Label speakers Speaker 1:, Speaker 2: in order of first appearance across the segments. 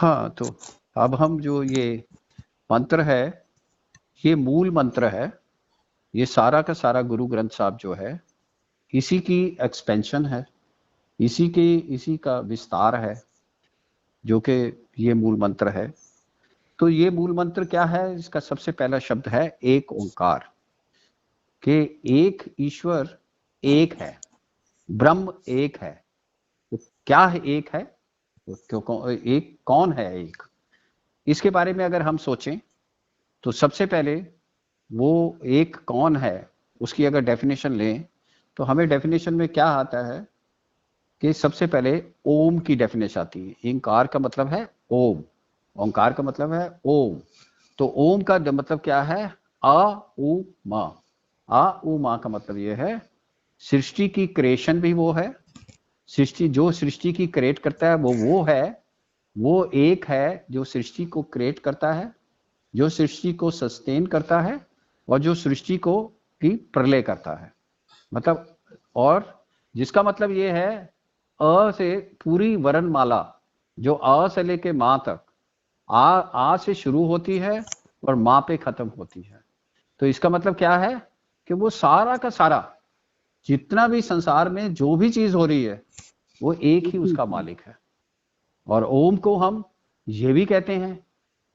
Speaker 1: हाँ, तो अब हम जो ये मंत्र है, ये मूल मंत्र है। ये सारा का सारा गुरु ग्रंथ साहब जो है, इसी की एक्सपेंशन है, इसी का विस्तार है, जो कि ये मूल मंत्र है। तो ये मूल मंत्र क्या है? इसका सबसे पहला शब्द है एक ओंकार, कि एक ईश्वर एक है, ब्रह्म एक है। तो क्या है एक है? तो एक कौन है एक? इसके बारे में अगर हम सोचें तो सबसे पहले वो एक कौन है, उसकी अगर डेफिनेशन लें तो हमें डेफिनेशन में क्या आता है कि सबसे पहले ओम की डेफिनेशन आती है। इंकार का मतलब है ओम, ओंकार का मतलब है ओम। तो ओम का मतलब क्या है? आ उ मा। आ उ मा का मतलब ये है सृष्टि की क्रिएशन भी वो है, सृष्टि जो सृष्टि की क्रिएट करता है वो है, वो एक है जो सृष्टि को क्रिएट करता है, जो सृष्टि को सस्टेन करता है, और जो सृष्टि को की प्रलय करता है। मतलब, और जिसका मतलब ये है अ से पूरी वर्णमाला, जो अ से लेके मां तक, आ से शुरू होती है और मां पे खत्म होती है। तो इसका मतलब क्या है कि वो सारा का सारा जितना भी संसार में जो भी चीज हो रही है वो एक ही उसका मालिक है। और ओम को हम ये भी कहते हैं,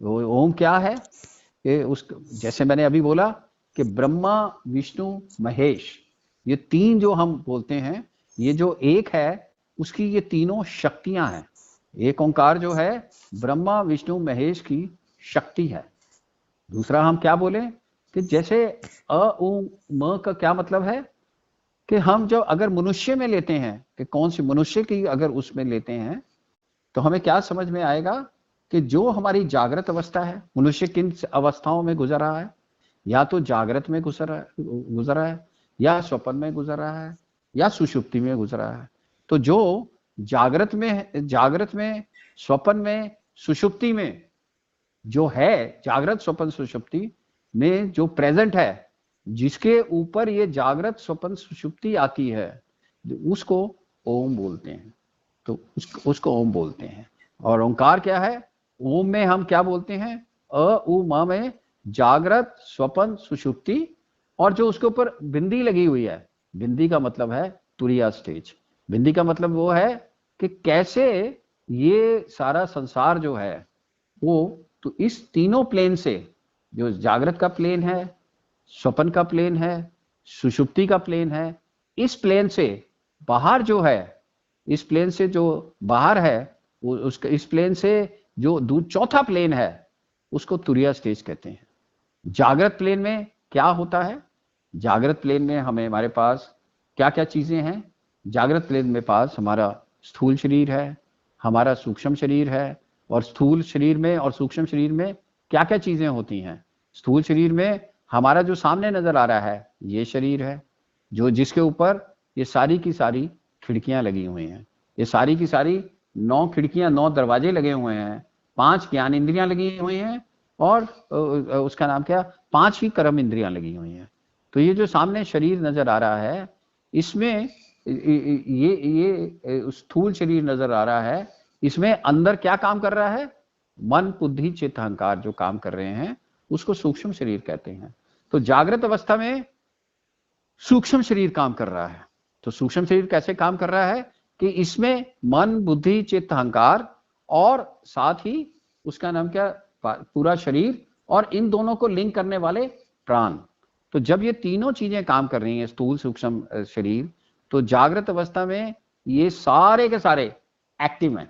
Speaker 1: वो ओम क्या है कि उस, जैसे मैंने अभी बोला कि ब्रह्मा विष्णु महेश, ये तीन जो हम बोलते हैं, ये जो एक है उसकी ये तीनों शक्तियां हैं। एक ओंकार जो है ब्रह्मा विष्णु महेश की शक्ति है। दूसरा हम क्या बोले कि जैसे अ उ म का क्या मतलब है कि हम जो अगर मनुष्य में लेते हैं कि कौन सी मनुष्य की अगर उसमें लेते हैं तो हमें क्या समझ में आएगा कि जो हमारी जागृत अवस्था है, मनुष्य किन अवस्थाओं में गुजर रहा है? या तो जागृत में गुजर रहा है, या स्वप्न में गुजर रहा है, या सुषुप्ति में गुजर रहा है। तो जो जागृत में, स्वप्न में, सुषुप्ति में जो है, जागृत स्वप्न सुषुप्ति में जो प्रेजेंट है, जिसके ऊपर ये जागृत स्वप्न सुषुप्ति आती है, उसको ओम बोलते हैं। तो उसको ओम बोलते हैं। और ओंकार क्या है? ओम में हम क्या बोलते हैं? अ उ म में जागृत स्वप्न सुषुप्ति, और जो उसके ऊपर बिंदी लगी हुई है, बिंदी का मतलब है तुरिया स्टेज। बिंदी का मतलब वो है कि कैसे ये सारा संसार जो है वो, तो इस तीनों प्लेन से, जो जागृत का प्लेन है, स्वप्न का प्लेन है, सुषुप्ति का प्लेन है, इस प्लेन से बाहर जो है, इस प्लेन से जो बाहर है, उसका इस प्लेन से जो चौथा प्लेन है उसको तुरिया स्टेज कहते हैं। जागृत प्लेन में क्या होता है? जागृत प्लेन में हमारे पास क्या क्या चीजें हैं? जागृत प्लेन में पास हमारा स्थूल शरीर है, हमारा सूक्ष्म शरीर है। और स्थूल शरीर में और सूक्ष्म शरीर में क्या क्या चीजें होती हैं? स्थूल शरीर में हमारा जो सामने नजर आ रहा है ये शरीर है, जो जिसके ऊपर ये सारी की सारी खिड़कियां लगी हुई हैं। ये सारी की सारी 9 खिड़कियां, 9 दरवाजे लगे हुए हैं, 5 ज्ञान इंद्रियां लगी हुई हैं, और उसका नाम क्या, 5 ही कर्म इंद्रियां लगी हुई हैं। तो ये जो सामने शरीर नजर आ रहा है, इसमें ये स्थूल शरीर नजर आ रहा है, इसमें अंदर क्या काम कर रहा है? मन बुद्धि चित्त अहंकार जो काम कर रहे हैं उसको सूक्ष्म शरीर कहते हैं। तो जागृत अवस्था में सूक्ष्म शरीर काम कर रहा है। तो सूक्ष्म शरीर कैसे काम कर रहा है कि इसमें मन बुद्धि चित्त अहंकार, और साथ ही उसका नाम क्या, पूरा शरीर, और इन दोनों को लिंक करने वाले प्राण। तो जब ये तीनों चीजें काम कर रही हैं, स्थूल सूक्ष्म शरीर, तो जागृत अवस्था में ये सारे के सारे एक्टिव हैं।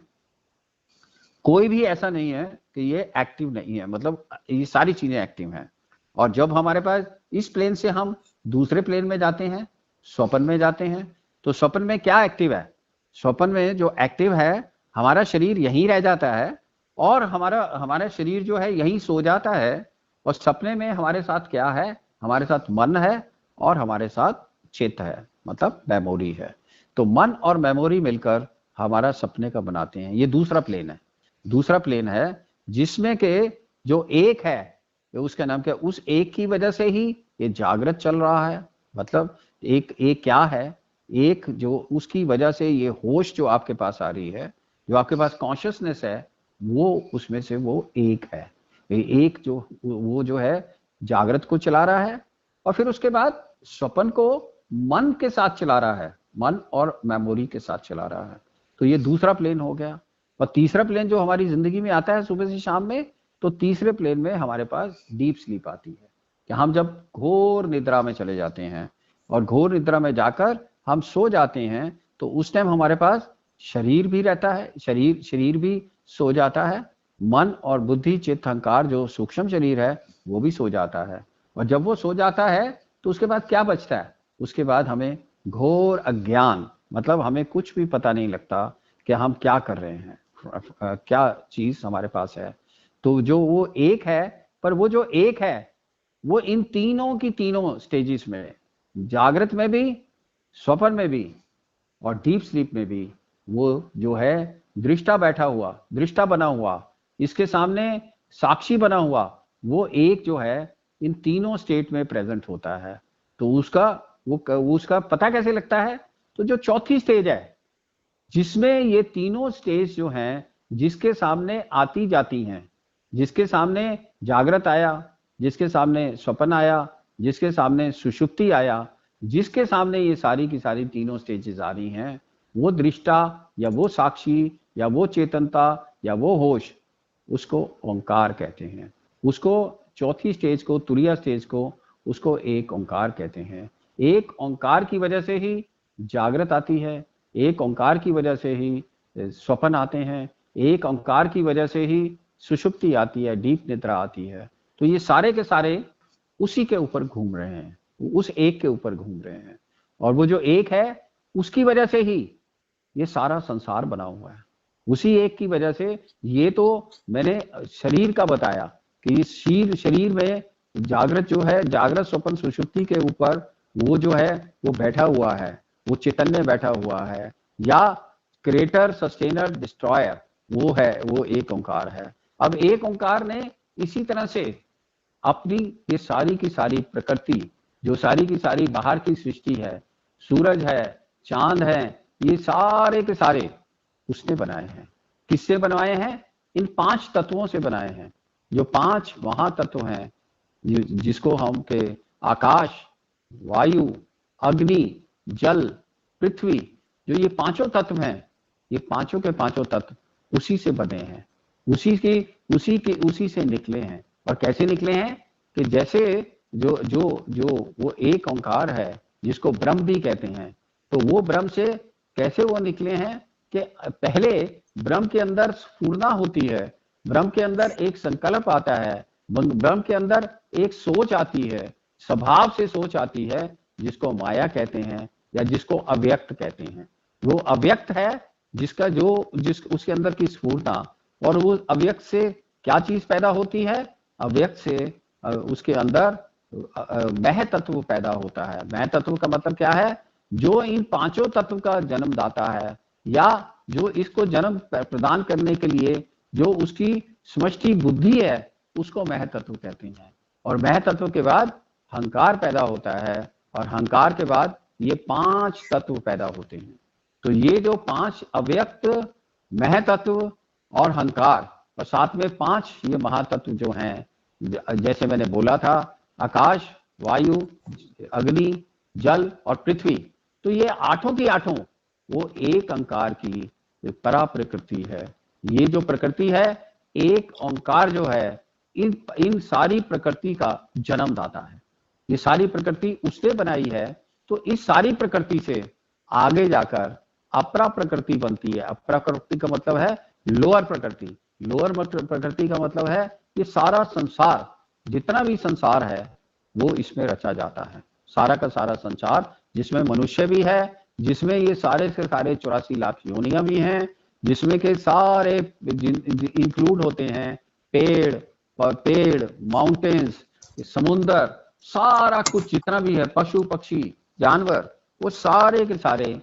Speaker 1: कोई भी ऐसा नहीं है कि ये एक्टिव नहीं है, मतलब ये सारी चीजें एक्टिव हैं। और जब हमारे पास इस प्लेन से हम दूसरे प्लेन में जाते हैं, स्वप्न में जाते हैं, तो स्वप्न में क्या एक्टिव है? स्वप्न में जो एक्टिव है, हमारा शरीर यहीं रह जाता है, और हमारा हमारा शरीर जो है यहीं सो जाता है। और सपने में हमारे साथ क्या है? हमारे साथ मन है और हमारे साथ चित्त है, मतलब मेमोरी है। तो मन और मेमोरी मिलकर हमारा सपने का बनाते हैं। ये दूसरा प्लेन है। दूसरा प्लेन है जिसमें के जो एक है, उसका नाम क्या, उस एक की वजह से ही ये जागृत चल रहा है। मतलब एक क्या है? एक जो उसकी वजह से ये होश जो आपके पास आ रही है, जो आपके पास कॉन्शियसनेस है, वो उसमें से वो एक है। एक जो वो जो है जागृत को चला रहा है, और फिर उसके बाद स्वप्न को मन के साथ चला रहा है, मन और मेमोरी के साथ चला रहा है। तो ये दूसरा प्लेन हो गया। और तीसरा प्लेन जो हमारी जिंदगी में आता है सुबह से शाम में, तो तीसरे प्लेन में हमारे पास डीप स्लीप आती है, कि हम जब घोर निद्रा में चले जाते हैं, और घोर निद्रा में जाकर हम सो जाते हैं, तो उस टाइम हमारे पास शरीर भी रहता है, शरीर भी सो जाता है, मन और बुद्धि चित्त अहंकार जो सूक्ष्म शरीर है वो भी सो जाता है। और जब वो सो जाता है तो उसके बाद क्या बचता है? उसके बाद हमें घोर अज्ञान, मतलब हमें कुछ भी पता नहीं लगता कि हम क्या कर रहे हैं, क्या चीज हमारे पास है। तो जो वो एक है, पर वो जो एक है वो इन तीनों की तीनों स्टेजेस में, जागृत में भी, स्वप्न में भी और डीप स्लीप में भी, वो जो है दृष्टा बैठा हुआ, दृष्टा बना हुआ, इसके सामने साक्षी बना हुआ, वो एक जो है इन तीनों स्टेट में प्रेजेंट होता है। तो उसका पता कैसे लगता है? तो जो चौथी स्टेज है, जिसमें ये तीनों स्टेज जो हैं, जिसके सामने आती जाती हैं, जिसके सामने जागृत आया, जिसके सामने स्वप्न आया, जिसके सामने सुषुप्ति आया, जिसके सामने ये सारी की सारी तीनों स्टेजेस आ रही हैं, वो दृष्टा या वो साक्षी या वो चेतनता या वो होश, उसको ओंकार कहते हैं। उसको चौथी स्टेज को, तुरीय स्टेज को, उसको एक ओंकार कहते हैं। एक ओंकार की वजह से ही जागृत आती है, एक ओंकार की वजह से ही स्वप्न आते हैं, एक ओंकार की वजह से ही सुषुप्ति आती है, डीप निद्रा आती है। तो ये सारे के सारे उसी के ऊपर घूम रहे हैं, उस एक के ऊपर घूम रहे हैं। और वो जो एक है, उसकी वजह से ही ये सारा संसार बना हुआ है, उसी एक की वजह से। ये तो मैंने शरीर का बताया कि इस शरीर में जागृत जो है, जागृत स्वप्न सुषुप्ति के ऊपर वो जो है वो बैठा हुआ है, वो चैतन्य बैठा हुआ है, या क्रिएटर सस्टेनर डिस्ट्रॉयर वो है, वो एक ओंकार है। अब एक ओंकार ने इसी तरह से अपनी ये सारी की सारी प्रकृति, जो सारी की सारी बाहर की सृष्टि है, सूरज है, चांद है, ये सारे के सारे उसने बनाए हैं। किससे बनवाए हैं? इन 5 तत्वों से बनाए हैं। जो 5 महातत्व हैं, जिसको हम के आकाश, वायु, अग्नि, जल, पृथ्वी, जो ये पांचों तत्व हैं, ये पांचों के पांचों तत्व उसी से बने हैं, उसी से निकले हैं। और कैसे निकले हैं? कि जैसे जो जो जो वो एक ओंकार है, जिसको ब्रह्म भी कहते हैं, तो वो ब्रह्म से कैसे वो निकले हैं? कि पहले ब्रह्म के अंदर स्फूर्णा होती है, ब्रह्म के अंदर एक संकल्प आता है, ब्रह्म के अंदर एक सोच आती है, स्वभाव से सोच आती है, जिसको माया कहते हैं या जिसको अव्यक्त कहते हैं। वो अव्यक्त है जिसका उसके अंदर की स्फूर्णा। और वो अव्यक्त से क्या चीज पैदा होती है? अव्यक्त से उसके अंदर मह तत्व पैदा होता है। मह तत्व का मतलब क्या है? जो इन पांचों तत्व का जन्मदाता है, या जो इसको जन्म प्रदान करने के लिए जो उसकी समष्टि बुद्धि है, उसको मह तत्व कहते हैं। और मह तत्व के बाद हंकार पैदा होता है, और हंकार के बाद ये 5 तत्व पैदा होते हैं। तो ये जो 5 अव्यक्त, मह तत्व और हंकार, और साथ में 5 ये महातत्व जो हैं, जैसे मैंने बोला था, आकाश, वायु, अग्नि, जल और पृथ्वी, तो ये आठों की आठों वो एक ओंकार की परा प्रकृति है। ये जो प्रकृति है, एक ओंकार जो है, इन सारी प्रकृति का जन्मदाता है। ये सारी प्रकृति उसने बनाई है। तो इस सारी प्रकृति से आगे जाकर अपरा प्रकृति बनती है। अपरा प्रकृति का मतलब है लोअर प्रकृति। लोअर प्रकृति का मतलब है ये सारा संसार, जितना भी संसार है वो इसमें रचा जाता है। सारा का सारा संसार, जिसमें मनुष्य भी है, जिसमें ये सारे से सारे 84 लाख योनियां भी हैं, जिसमें के सारे इंक्लूड होते हैं पेड़, माउंटेन्स, समुंदर, सारा कुछ जितना भी है, पशु पक्षी जानवर, वो सारे के सारे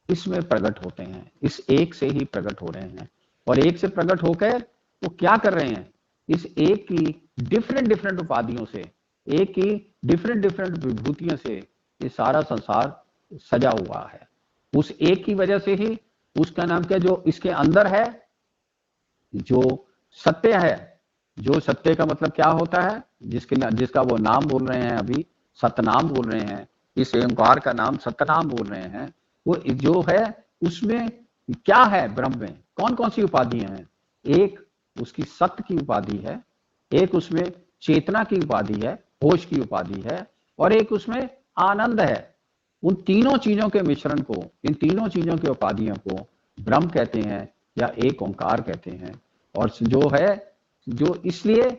Speaker 1: इसमें प्रकट होते हैं। इस एक से ही प्रकट हो रहे हैं। और एक से प्रकट होकर वो क्या कर रहे हैं? इस एक की डिफरेंट उपाधियों से, एक की डिफरेंट विभूतियों से ये सारा संसार सजा हुआ है। उस एक की वजह से ही उसका नाम क्या, जो इसके अंदर है, जो सत्य है, जो सत्य का मतलब क्या होता है, जिसका वो नाम बोल रहे हैं अभी, सतनाम बोल रहे हैं, इस ओंकार का नाम सतनाम बोल रहे हैं, वो जो है उसमें क्या है, ब्रह्म में कौन कौन सी उपाधियां हैं। एक उसकी सत्य की उपाधि है, एक उसमें चेतना की उपाधि है, होश की उपाधि है, और एक उसमें आनंद है। उन तीनों चीजों के मिश्रण को, इन तीनों चीजों की उपाधियों को ब्रह्म कहते हैं या एक ओंकार कहते हैं। और जो है, जो इसलिए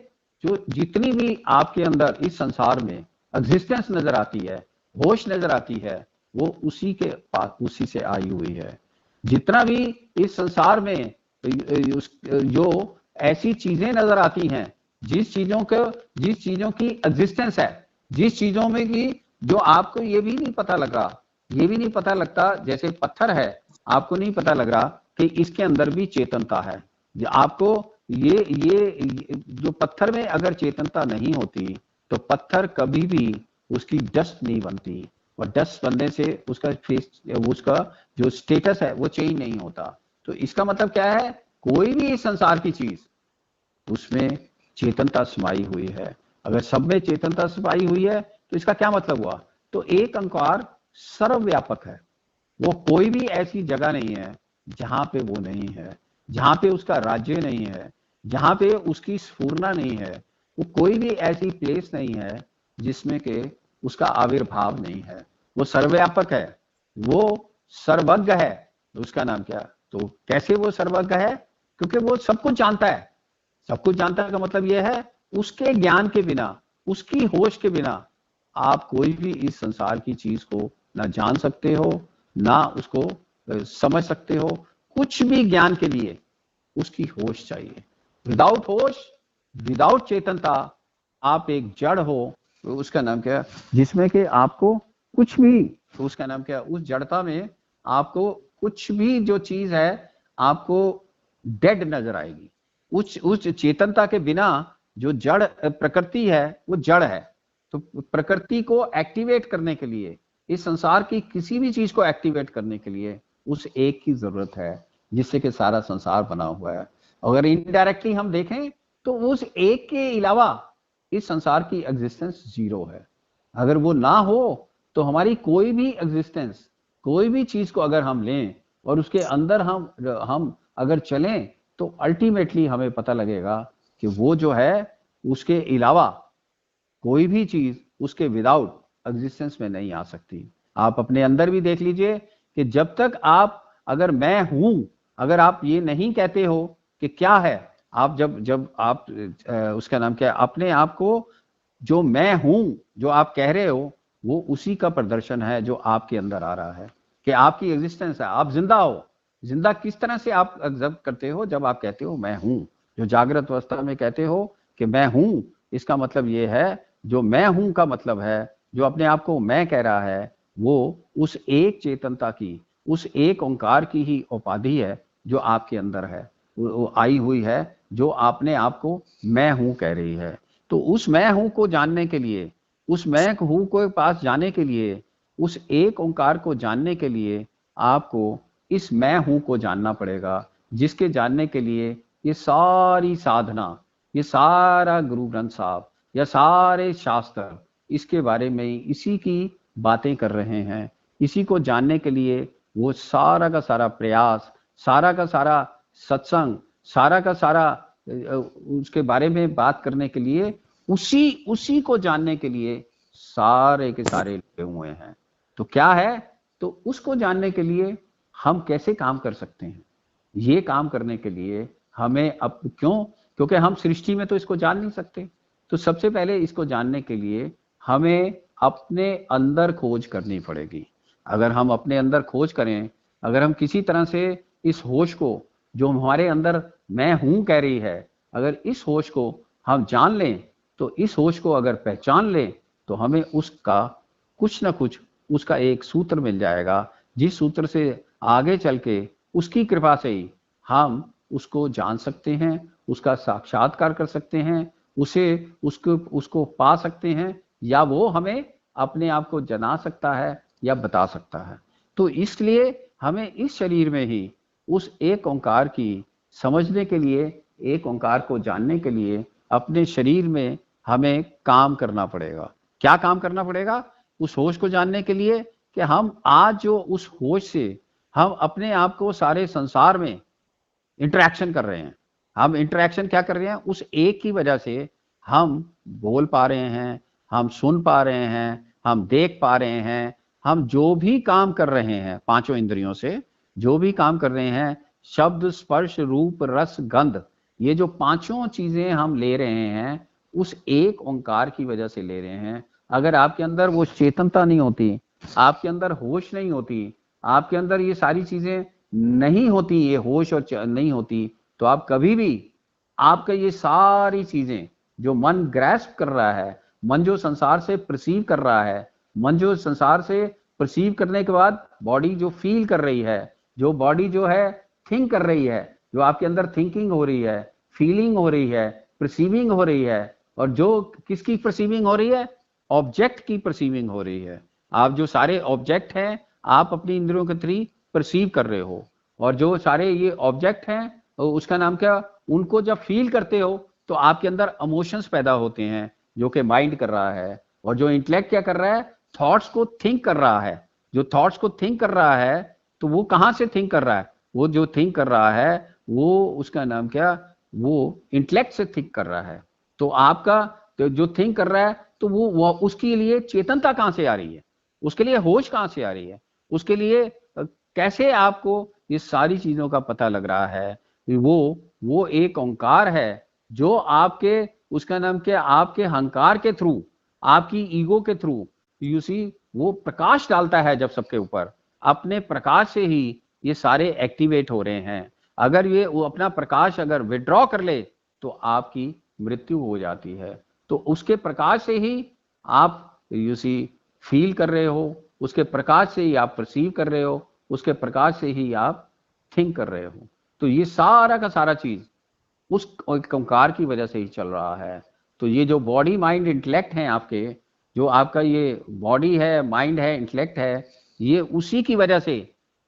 Speaker 1: जो जितनी भी आपके अंदर इस संसार में एग्जिस्टेंस नजर आती है, होश नजर आती है, वो उसी के पास, उसी से आई हुई है। जितना भी इस संसार में जो ऐसी चीजें नजर आती हैं, जिस चीजों की एग्जिस्टेंस है, जिस चीजों में की जो आपको ये भी नहीं पता लग रहा, ये भी नहीं पता लगता, जैसे पत्थर है, आपको नहीं पता लग रहा कि इसके अंदर भी चेतनता है। आपको ये जो पत्थर में अगर चेतनता नहीं होती तो पत्थर कभी भी उसकी डस्ट नहीं बनती, और डस्ट बनने से उसका जो स्टेटस है वो चेंज नहीं होता। तो इसका मतलब क्या है, कोई भी संसार की चीज, उसमें चेतनता समाई हुई है। अगर सब में चेतनता समाई हुई है तो इसका क्या मतलब हुआ, तो एक ओंकार सर्वव्यापक है। वो कोई भी ऐसी जगह नहीं है जहां पे वो नहीं है, जहां पे उसका राज्य नहीं है, जहां पे उसकी स्फूर्णा नहीं है। वो कोई भी ऐसी प्लेस नहीं है जिसमें के उसका आविर्भाव नहीं है। वो सर्वव्यापक है, वो सर्वज्ञ है। उसका नाम क्या, तो कैसे वो सर्वज्ञ है, क्योंकि वो सब कुछ जानता है। सब कुछ जानता है का मतलब यह है, उसके ज्ञान के बिना, उसकी होश के बिना आप कोई भी इस संसार की चीज को ना जान सकते हो, ना उसको समझ सकते हो। कुछ भी ज्ञान के लिए उसकी होश चाहिए। विदाउट होश, विदाउट चेतनता, आप एक जड़ हो, तो उसका नाम क्या, जिसमें कि आपको कुछ भी, तो उसका नाम क्या, उस जड़ता में आपको कुछ भी जो चीज है आपको डेड नजर आएगी। उस चेतनता के बिना जो जड़ प्रकृति है वो जड़ है। तो प्रकृति को एक्टिवेट करने के लिए, इस संसार की किसी भी चीज को एक्टिवेट करने के लिए उस एक की जरूरत है, जिससे कि सारा संसार बना हुआ है। अगर इनडायरेक्टली हम देखें तो उस एक के अलावा इस संसार की एग्जिस्टेंस जीरो है। अगर वो ना हो तो हमारी कोई भी एग्जिस्टेंस, कोई भी चीज को अगर हम लें और उसके अंदर हम अगर चलें, तो अल्टीमेटली हमें पता लगेगा कि वो जो है उसके अलावा कोई भी चीज उसके विदाउट एग्जिस्टेंस में नहीं आ सकती। आप अपने अंदर भी देख लीजिए कि जब तक आप, अगर मैं हूं, अगर आप ये नहीं कहते हो कि क्या है, आप जब आप उसका नाम क्या है, अपने आप को जो मैं हूं, जो आप कह रहे हो, वो उसी का प्रदर्शन है जो आपके अंदर आ रहा है, कि आपकी एग्जिस्टेंस है, आप जिंदा हो। जिंदा किस तरह से आप ऑब्जर्व करते हो, जब आप कहते हो मैं हूं, जो जागृत अवस्था में कहते हो कि मैं हूं, इसका मतलब ये है, जो मैं हूं का मतलब है, जो अपने आप को मैं कह रहा है, वो उस एक चेतनता की, उस एक ओंकार की ही उपाधि है जो आपके अंदर है, वो आई हुई है, जो आपने आपको मैं हूं कह रही है। तो उस मैं हूं को जानने के लिए, उस मैं हूं को पास जाने के लिए, उस एक ओंकार को जानने के लिए आपको इस मैं हूं को जानना पड़ेगा, जिसके जानने के लिए ये सारी साधना, ये सारा गुरु ग्रंथ साहब या सारे शास्त्र इसके बारे में ही, इसी की बातें कर रहे हैं। इसी को जानने के लिए वो सारा का सारा प्रयास, सारा का सारा सत्संग, सारा का सारा उसके बारे में बात करने के लिए, उसी को जानने के लिए सारे के सारे लगे हुए हैं। तो क्या है, तो उसको जानने के लिए हम कैसे काम कर सकते हैं, ये काम करने के लिए हमें अब क्योंकि हम सृष्टि में तो इसको जान नहीं सकते। तो सबसे पहले इसको जानने के लिए हमें अपने अंदर खोज करनी पड़ेगी। अगर हम अपने अंदर खोज करें, अगर हम किसी तरह से इस होश को, जो हमारे अंदर मैं हूं कह रही है, अगर इस होश को हम जान लें, तो इस होश को अगर पहचान लें, तो हमें उसका कुछ ना कुछ, उसका एक सूत्र मिल जाएगा, जिस सूत्र से आगे चल के उसकी कृपा से ही हम उसको जान सकते हैं, उसका साक्षात्कार कर सकते हैं, उसको पा सकते हैं, या वो हमें अपने आप को जना सकता है या बता सकता है। तो इसलिए हमें इस शरीर में ही उस एक ओंकार की समझने के लिए, एक ओंकार को जानने के लिए अपने शरीर में हमें काम करना पड़ेगा। क्या काम करना पड़ेगा? उस होश को जानने के लिए कि हम आज जो उस होश से हम अपने आप को सारे संसार में इंटरेक्शन कर रहे हैं। हम इंटरेक्शन क्या कर रहे हैं? उस एक की वजह से हम बोल पा रहे हैं, हम सुन पा रहे हैं, हम देख पा रहे हैं, हम जो भी काम कर रहे हैं पांचों इंद्रियों से, जो भी काम कर रहे हैं, शब्द, स्पर्श, रूप, रस, गंध, ये जो पांचों चीजें हम ले रहे हैं उस एक ओंकार की वजह से ले रहे हैं। अगर आपके अंदर वो चेतनता नहीं होती, आपके अंदर होश नहीं होती, आपके अंदर ये सारी चीजें नहीं होती, ये होश और नहीं होती, तो आप कभी भी आपका ये सारी चीजें जो मन ग्रैस्प कर रहा है, मन जो संसार से परसीव कर रहा है, मन जो संसार से परसीव करने के बाद बॉडी जो फील कर रही है, जो बॉडी जो है थिंक कर रही है, जो आपके अंदर थिंकिंग हो रही है, फीलिंग हो रही है, परसीविंग हो रही है, और जो किसकी परसीविंग हो रही है? ऑब्जेक्ट की परसीविंग हो रही है। आप जो सारे ऑब्जेक्ट हैं आप अपनी इंद्रियों के थ्रू परसीव कर रहे हो, और जो सारे ये ऑब्जेक्ट हैं उसका नाम क्या, उनको जब फील करते हो तो आपके अंदर इमोशंस पैदा होते हैं जो कि माइंड कर रहा है, और जो इंटेलेक्ट क्या कर रहा है? थॉट्स को थिंक कर रहा है। जो थॉट्स को थिंक कर रहा है तो वो कहां से थिंक कर रहा है? वो जो थिंक कर रहा है वो उसका नाम क्या, वो इंटेलेक्ट से थिंक कर रहा है। तो आपका तो जो थिंक कर रहा है तो वो उसके लिए चेतनता कहां से आ रही है? उसके लिए होश कहां से आ रही है? उसके लिए कैसे आपको ये सारी चीजों का पता लग रहा है? वो एक ओंकार है जो आपके, उसका नाम क्या, आपके अहंकार के थ्रू, आपकी ईगो के थ्रू, यू सी, वो प्रकाश डालता है जब सबके ऊपर, अपने प्रकाश से ही ये सारे एक्टिवेट हो रहे हैं। अगर ये वो अपना प्रकाश अगर विड्रॉ कर ले तो आपकी मृत्यु हो जाती है। तो उसके प्रकाश से ही आप यू सी फील कर रहे हो, उसके प्रकाश से ही आप परसीव कर रहे हो, उसके प्रकाश से ही आप थिंक कर रहे हो। तो ये सारा का सारा चीज उस ओंकार की वजह से ही चल रहा है। तो ये जो बॉडी माइंड इंटेलेक्ट है आपके, जो आपका ये बॉडी है, माइंड है, इंटेलेक्ट है, ये उसी की वजह से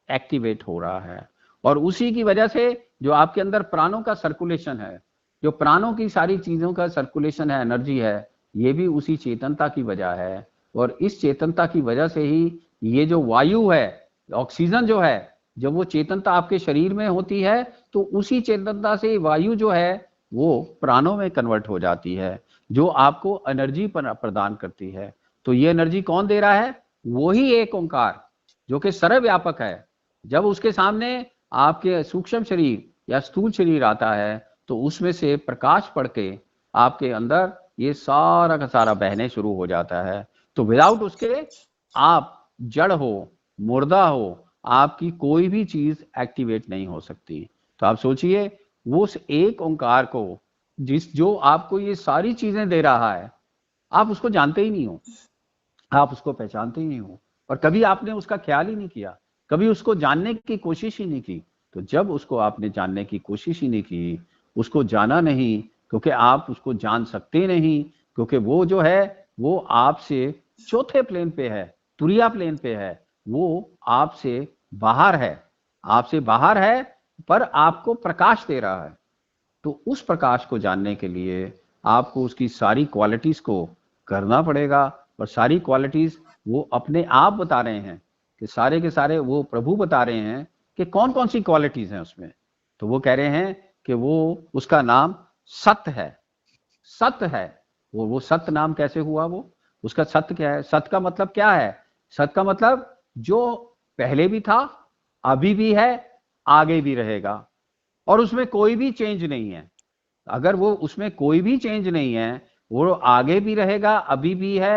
Speaker 1: एक्टिवेट हो रहा है। और उसी की वजह से जो आपके अंदर प्राणों का सर्कुलेशन है, जो प्राणों की सारी चीजों का सर्कुलेशन है, एनर्जी है, ये भी उसी चेतनता की वजह है। और इस चेतनता की वजह से ही ये जो वायु है, ऑक्सीजन जो है, जब वो चेतनता आपके शरीर में होती है तो उसी चेतनता से वायु जो है वो प्राणों में कन्वर्ट हो जाती है, जो आपको एनर्जी प्रदान करती है। तो ये एनर्जी कौन दे रहा है? वही एक ओंकार जो कि सर्वव्यापक है। जब उसके सामने आपके सूक्ष्म शरीर या स्थूल शरीर आता है तो उसमें से प्रकाश पड़ के आपके अंदर ये सारा का सारा बहने शुरू हो जाता है। तो विदाउट उसके आप जड़ हो, मुर्दा हो, आपकी कोई भी चीज एक्टिवेट नहीं हो सकती। तो आप सोचिए वो उस एक ओंकार को, जो आपको ये सारी चीजें दे रहा है, आप उसको जानते ही नहीं हो, आप उसको पहचानते ही नहीं हो, और कभी आपने उसका ख्याल ही नहीं किया, कभी उसको जानने की कोशिश ही नहीं की। तो जब उसको आपने जानने की कोशिश ही नहीं की, उसको जाना नहीं, क्योंकि आप उसको जान सकते नहीं, क्योंकि वो जो है वो आपसे चौथे प्लेन पे है, तुरिया प्लेन पे है, वो आपसे बाहर है, आपसे बाहर है, पर आपको प्रकाश दे रहा है। तो उस प्रकाश को जानने के लिए आपको उसकी सारी क्वालिटीज को करना पड़ेगा, और सारी क्वालिटीज वो अपने आप बता रहे हैं कि सारे के सारे वो प्रभु बता रहे हैं कि कौन कौन सी क्वालिटीज हैं उसमें। तो वो कह रहे हैं कि वो, उसका नाम सत्य है। सत्य है वो सत्य नाम कैसे हुआ? वो उसका सत्य क्या है? सत्य का मतलब क्या है? सत्य का मतलब जो पहले भी था, अभी भी है, आगे भी रहेगा, और उसमें कोई भी चेंज नहीं है। अगर वो उसमें कोई भी चेंज नहीं है, वो आगे भी रहेगा, अभी भी है,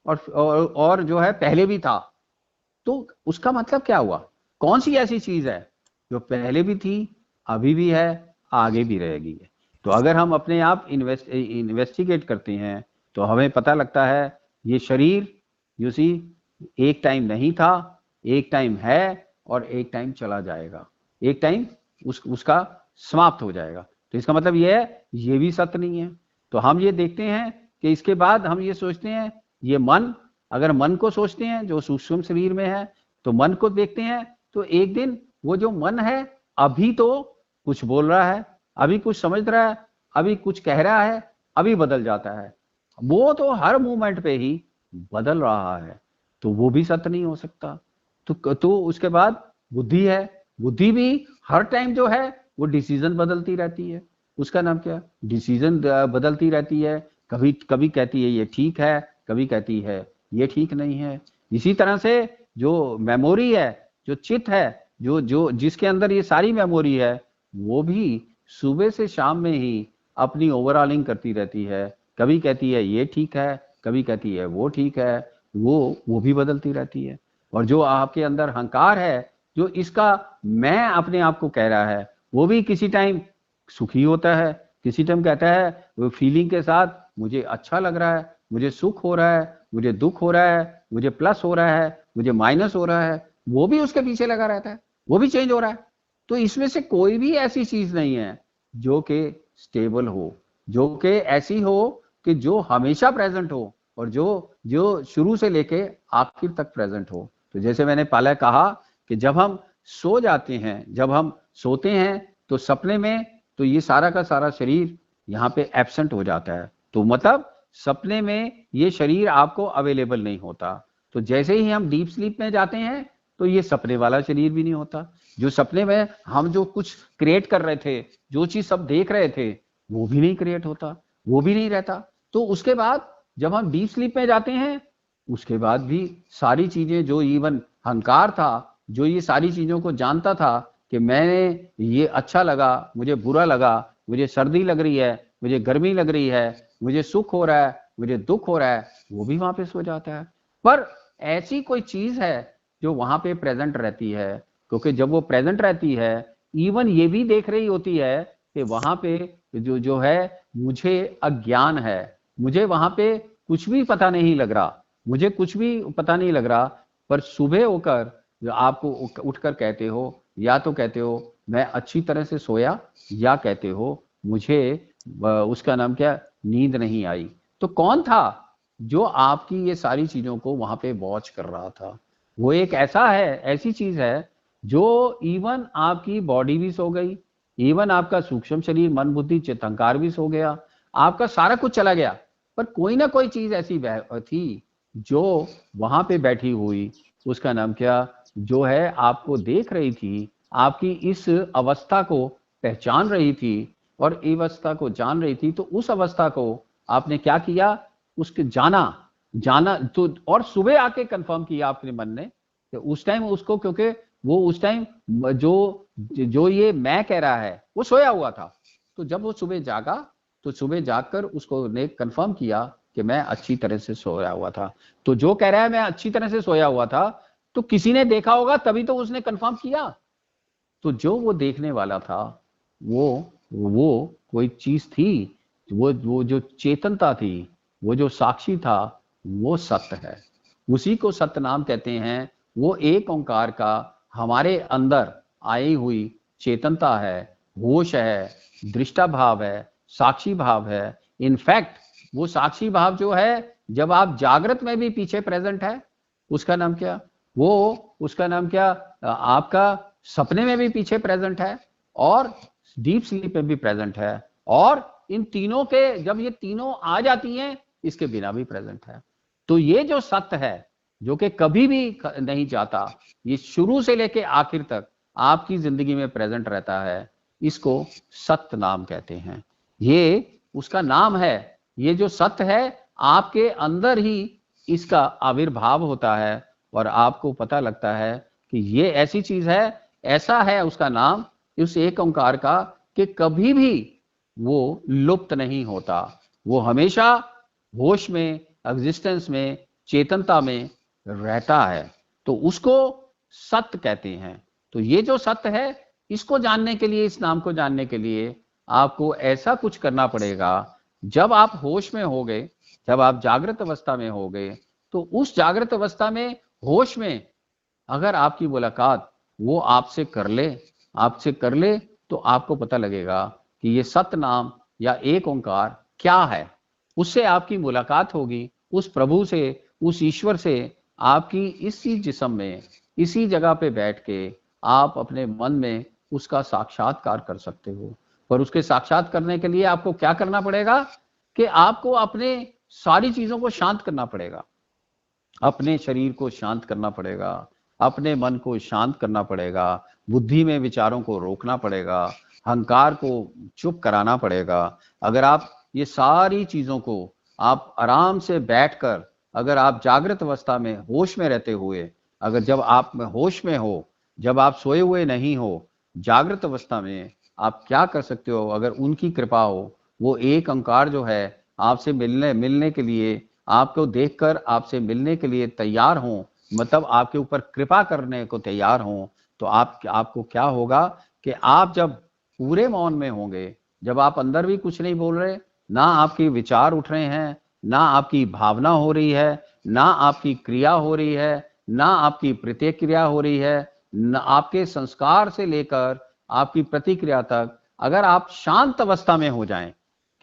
Speaker 1: और जो है पहले भी था। तो उसका मतलब क्या हुआ? कौन सी ऐसी चीज है जो पहले भी थी, अभी भी है, आगे भी रहेगी? तो अगर हम अपने आप इन्वेस्टिगेट करते हैं तो हमें पता लगता है ये शरीर यू सी एक टाइम नहीं था, एक टाइम है, और एक टाइम चला जाएगा, एक टाइम उसका समाप्त हो जाएगा। तो इसका मतलब ये है, ये भी सत्य नहीं है। तो हम ये देखते हैं कि इसके बाद हम ये सोचते हैं, ये मन, अगर मन को सोचते हैं जो सूक्ष्म शरीर में है, तो मन को देखते हैं तो एक दिन वो जो मन है अभी तो कुछ बोल रहा है, अभी कुछ समझ रहा है, अभी कुछ कह रहा है, अभी बदल जाता है। वो तो हर मोमेंट पे ही बदल रहा है, तो वो भी सत्य नहीं हो सकता। तो उसके बाद बुद्धि है, बुद्धि भी हर टाइम जो है वो डिसीजन बदलती रहती है। उसका नाम क्या? डिसीजन बदलती रहती है। कभी कभी कहती है ये ठीक है, कभी कहती है ये ठीक नहीं है। इसी तरह से जो मेमोरी है, जो चित्त है, जो जो जिसके अंदर ये सारी मेमोरी है, वो भी सुबह से शाम में ही अपनी ओवरऑलिंग करती रहती है। कभी कहती है ये ठीक है, कभी कहती है वो ठीक है। वो भी बदलती रहती है। और जो आपके अंदर अहंकार है, जो इसका मैं अपने आप को कह रहा है, वो भी किसी टाइम सुखी होता है, किसी टाइम कहता है वो फीलिंग के साथ मुझे अच्छा लग रहा है, मुझे सुख हो रहा है, मुझे दुख हो रहा है, मुझे प्लस हो रहा है, मुझे माइनस हो रहा है। वो भी उसके पीछे लगा रहता है, वो भी चेंज हो रहा है। तो इसमें से कोई भी ऐसी चीज नहीं है जो कि स्टेबल हो, जो कि ऐसी हो कि जो हमेशा प्रेजेंट हो, और जो जो शुरू से लेके आखिर तक प्रेजेंट हो। तो जैसे मैंने पहले कहा कि जब हम सो जाते हैं, जब हम सोते हैं, तो सपने में तो ये सारा का सारा शरीर यहाँ पे एब्सेंट हो जाता है। तो मतलब सपने में ये शरीर आपको अवेलेबल नहीं होता। तो जैसे ही हम डीप स्लीप में जाते हैं, तो ये सपने वाला शरीर भी नहीं होता। जो सपने में हम जो कुछ क्रिएट कर रहे थे, जो चीज सब देख रहे थे, वो भी नहीं क्रिएट होता, वो भी नहीं रहता। तो उसके बाद जब हम डीप स्लीप में जाते हैं, उसके बाद भी सारी चीजें, जो इवन अहंकार था, जो ये सारी चीजों को जानता था कि मैंने ये अच्छा लगा, मुझे बुरा लगा, मुझे सर्दी लग रही है, मुझे गर्मी लग रही है, मुझे सुख हो रहा है, मुझे दुख हो रहा है, वो भी वहां पे सो जाता है। पर ऐसी कोई चीज है जो वहां पे प्रेजेंट रहती है, क्योंकि जब वो प्रेजेंट रहती है, इवन ये भी देख रही होती है कि वहां पे जो जो है मुझे अज्ञान है, मुझे वहां पे कुछ भी पता नहीं लग रहा, मुझे कुछ भी पता नहीं लग रहा। पर सुबह होकर जो आपको उठकर कहते हो, या तो कहते हो मैं अच्छी तरह से सोया, या कहते हो मुझे उसका नाम क्या, नींद नहीं आई। तो कौन था जो आपकी ये सारी चीजों को वहां पे वॉच कर रहा था? वो एक ऐसा है, ऐसी चीज है जो इवन आपकी बॉडी भी सो गई, इवन आपका सूक्ष्म शरीर, मन बुद्धि चित्त अहंकार भी सो गया, आपका सारा कुछ चला गया, पर कोई ना कोई चीज ऐसी थी जो वहां पे बैठी हुई, उसका नाम क्या, जो है आपको देख रही थी, आपकी इस अवस्था को पहचान रही थी, और अवस्था को जान रही थी। तो उस अवस्था को आपने क्या किया, उसके जाना, जाना तो, और सुबह आके कंफर्म किया अपने मन ने कि उस टाइम उसको, क्योंकि वो उस टाइम जो जो ये मैं कह रहा है वो सोया हुआ था। तो जब वो सुबह जागा, तो सुबह जागकर उसको ने कंफर्म किया कि मैं अच्छी तरह से सोया हुआ था। तो जो कह रहा है मैं अच्छी तरह से सोया हुआ था, तो किसी ने देखा होगा तभी तो उसने कंफर्म किया। तो जो वो देखने वाला था, वो कोई चीज थी, वो जो चेतनता थी, वो जो साक्षी था, वो सत्य है। उसी को सत्य नाम कहते हैं। वो एक ओंकार का हमारे अंदर आई हुई चेतनता है, होश है, दृष्टा भाव है, साक्षी भाव है। इनफैक्ट वो साक्षी भाव जो है, जब आप जागृत में भी पीछे प्रेजेंट है, उसका नाम क्या, वो उसका नाम क्या, आपका सपने में भी पीछे प्रेजेंट है, और डीप स्लीप में भी प्रेजेंट है, और इन तीनों के जब ये तीनों आ जाती हैं, इसके बिना भी प्रेजेंट है। तो ये जो सत्य है, जो कि कभी भी नहीं जाता, ये शुरू से लेके आखिर तक आपकी जिंदगी में प्रेजेंट रहता है, इसको सत्य नाम कहते हैं। ये उसका नाम है। ये जो सत्य है, आपके अंदर ही इसका आविर्भाव होता है, और आपको पता लगता है कि ये ऐसी चीज है, ऐसा है उसका नाम, उस एक ओंकार का, कि कभी भी वो लुप्त नहीं होता। वो हमेशा होश में, एग्जिस्टेंस में, चेतनता में रहता है। तो उसको सत्य कहते हैं। तो ये जो सत्य है, इसको जानने के लिए, इस नाम को जानने के लिए आपको ऐसा कुछ करना पड़ेगा। जब आप होश में हो गए, जब आप जागृत अवस्था में हो गए, तो उस जागृत अवस्था में, होश में, अगर आपकी मुलाकात वो आपसे कर ले, तो आपको पता लगेगा कि ये सत्य नाम या एक ओंकार क्या है। उससे आपकी मुलाकात होगी, उस प्रभु से, उस ईश्वर से। आपकी इसी जिस्म में, इसी जगह पे बैठ के आप अपने मन में उसका साक्षात्कार कर सकते हो। पर उसके साक्षात करने के लिए आपको क्या करना पड़ेगा कि आपको अपने सारी चीजों को शांत करना पड़ेगा, अपने शरीर को शांत करना पड़ेगा, अपने मन को शांत करना पड़ेगा, बुद्धि में विचारों को रोकना पड़ेगा, अहंकार को चुप कराना पड़ेगा। अगर आप ये सारी चीजों को आप आराम से बैठकर, अगर आप जागृत अवस्था में होश में रहते हुए, अगर जब आप होश में हो, जब आप सोए हुए नहीं हो, जागृत अवस्था में आप क्या कर सकते हो, अगर उनकी कृपा हो, वो एक ओंकार जो है आपसे मिलने के लिए, आपको देखकर आपसे मिलने के लिए तैयार हों, मतलब आपके ऊपर कृपा करने को तैयार हों, तो आपको क्या होगा कि आप जब पूरे मौन में होंगे, जब आप अंदर भी कुछ नहीं बोल रहे, ना आपके विचार उठ रहे हैं, ना आपकी भावना हो रही है, ना आपकी क्रिया हो रही है, ना आपकी प्रतिक्रिया हो रही है, ना आपके संस्कार से लेकर आपकी प्रतिक्रिया तक, अगर आप शांत अवस्था में हो जाएं,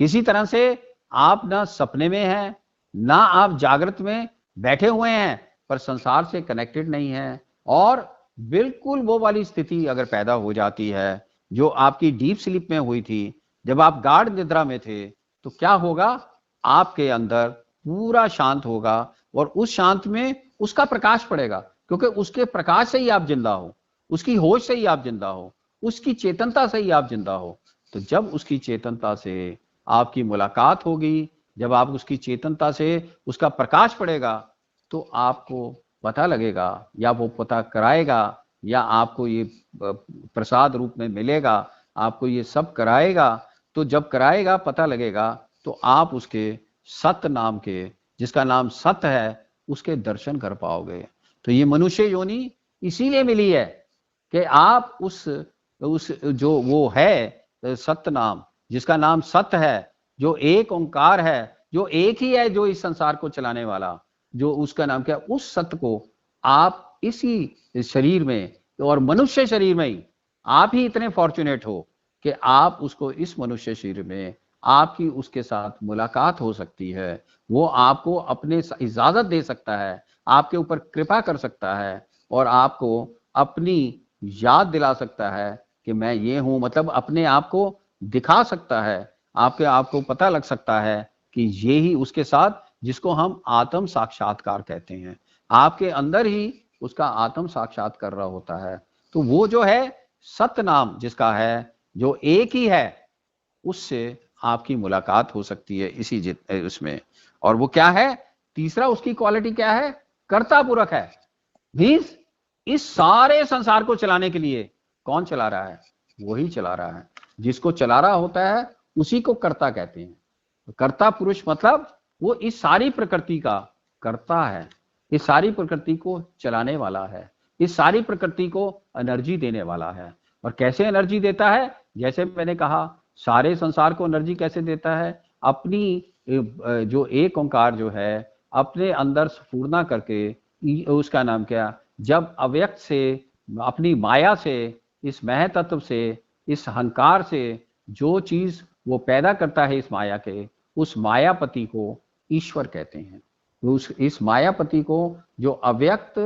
Speaker 1: किसी तरह से आप ना सपने में हैं, ना आप जागृत में बैठे हुए हैं पर संसार से कनेक्टेड नहीं है, और बिल्कुल वो वाली स्थिति अगर पैदा हो जाती है जो आपकी डीप स्लीप में हुई थी, जब आप गाढ़ निद्रा में थे, तो क्या होगा, आपके अंदर पूरा शांत होगा और उस शांत में उसका प्रकाश पड़ेगा, क्योंकि उसके प्रकाश से ही आप जिंदा हो, उसकी होश से ही आप जिंदा हो, उसकी चेतनता से ही आप जिंदा हो। तो जब उसकी चेतनता से आपकी मुलाकात होगी, जब आप उसकी चेतनता से उसका प्रकाश पड़ेगा, तो आपको पता लगेगा, या वो पता कराएगा, या आपको ये प्रसाद रूप में मिलेगा, आपको ये सब कराएगा। तो जब कराएगा, पता लगेगा, तो आप उसके सत नाम के, जिसका नाम सत है, उसके दर्शन कर पाओगे। तो ये मनुष्य योनि इसीलिए मिली है कि आप उस जो वो है सत्य नाम, जिसका नाम सत्य है, जो एक ओंकार है, जो एक ही है, जो इस संसार को चलाने वाला, जो उसका नाम क्या है, उस सत्य को आप इसी शरीर में, और मनुष्य शरीर में ही आप ही इतने फॉर्चुनेट हो कि आप उसको इस मनुष्य शरीर में आपकी उसके साथ मुलाकात हो सकती है। वो आपको अपने इजाजत दे सकता है, आपके ऊपर कृपा कर सकता है, और आपको अपनी याद दिला सकता है कि मैं ये हूं, मतलब अपने आप को दिखा सकता है, आपके आपको पता लग सकता है कि ये ही उसके साथ, जिसको हम आत्म साक्षात्कार कहते हैं, आपके अंदर ही उसका आत्म साक्षात कर रहा होता है। तो वो जो है सत्य नाम जिसका है, जो एक ही है, उससे आपकी मुलाकात हो सकती है इसी उसमें। और वो क्या है, तीसरा उसकी क्वालिटी क्या है, कर्तापूरक है। मींस इस सारे संसार को चलाने के लिए कौन चला रहा है, वही चला रहा है। जिसको चला रहा होता है उसी को कर्ता कहते हैं। कर्ता पुरुष मतलब वो इस सारी प्रकृति का कर्ता है, इस सारी प्रकृति को चलाने वाला है, इस सारी प्रकृति को एनर्जी देने वाला है। और कैसे एनर्जी देता है, जैसे मैंने कहा, सारे संसार को एनर्जी कैसे देता है, अपनी जो एक ओंकार जो है अपने अंदर स्फूर्णा करके, उसका नाम क्या, जब अव्यक्त से, अपनी माया से, इस मह तत्व से, इस अहंकार से जो चीज वो पैदा करता है इस माया के, उस मायापति को ईश्वर कहते हैं। इस मायापति को, जो अव्यक्त,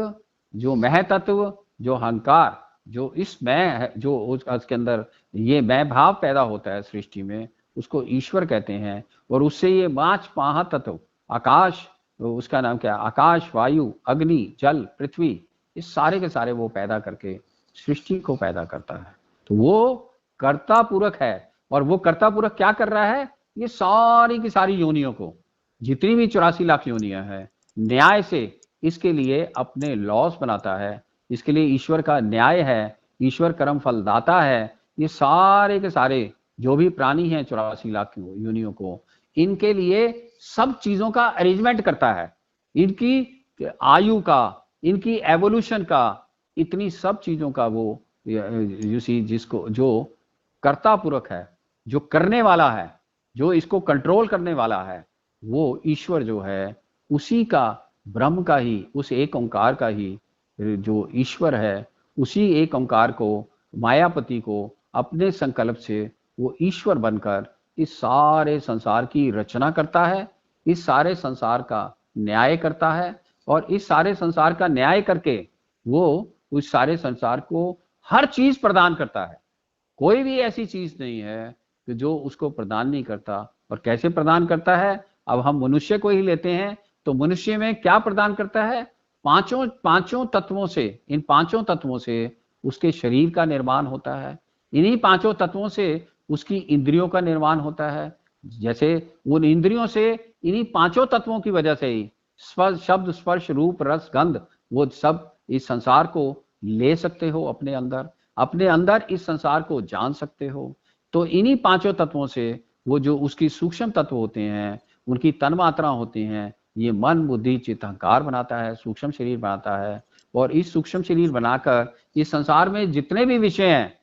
Speaker 1: जो मह तत्व, जो अहंकार, जो इस मैं, जो उसके अंदर ये मैं भाव पैदा होता है सृष्टि में, उसको ईश्वर कहते हैं। और उससे ये पांच महातत्व, आकाश, उसका नाम क्या, आकाश, वायु, अग्नि, जल, पृथ्वी, इस सारे के सारे वो पैदा करके सृष्टि को पैदा करता है। तो वो कर्ता पूरक है। और वो कर्ता पूरक क्या कर रहा है, ये सारी की सारी योनियों को, जितनी भी 84 लाख योनियां हैं, न्याय से इसके लिए अपने लॉस बनाता है। इसके लिए ईश्वर का न्याय है, ईश्वर कर्म फलदाता है। ये सारे के सारे जो भी प्राणी हैं 84 लाख योनियों को, इनके लिए सब चीजों का अरेंजमेंट करता है, इनकी आयु का, इनकी एवोल्यूशन का, इतनी सब चीजों का वो जिसको, जो कर्ता पूरक है, जो करने वाला है, जो इसको कंट्रोल करने वाला है, वो ईश्वर जो है, उसी का, ब्रह्म का ही, उस एक ओंकार का ही जो ईश्वर है, उसी एक ओंकार को, मायापति को अपने संकल्प से वो ईश्वर बनकर इस सारे संसार की रचना करता है, इस सारे संसार का न्याय करता है। और इस सारे संसार का न्याय करके वो उस सारे संसार को हर चीज प्रदान करता है। कोई भी ऐसी चीज नहीं है कि जो उसको प्रदान नहीं करता। और कैसे प्रदान करता है? अब हम मनुष्य को ही लेते हैं, तो मनुष्य में क्या प्रदान करता है? पांचों पांचों तत्वों से, इन पांचों तत्वों से उसके शरीर का निर्माण होता है। इन्हीं पांचों तत्वों से उसकी इंद्रियों का निर्माण होता है। जैसे उन इंद्रियों से, इन्हीं पांचों तत्वों की वजह से ही शब्द, स्पर्श, रूप, रस, गंध, वो सब इस संसार को ले सकते हो अपने अंदर, अपने अंदर इस संसार को जान सकते हो। तो इन्हीं पांचों तत्वों से वो जो उसकी सूक्ष्म तत्व होते हैं, उनकी तन मात्रा होती हैं, ये मन, बुद्धि, चित्त, अहंकार बनाता है, सूक्ष्म शरीर बनाता है। और इस सूक्ष्म शरीर बनाकर इस संसार में जितने भी विषय हैं,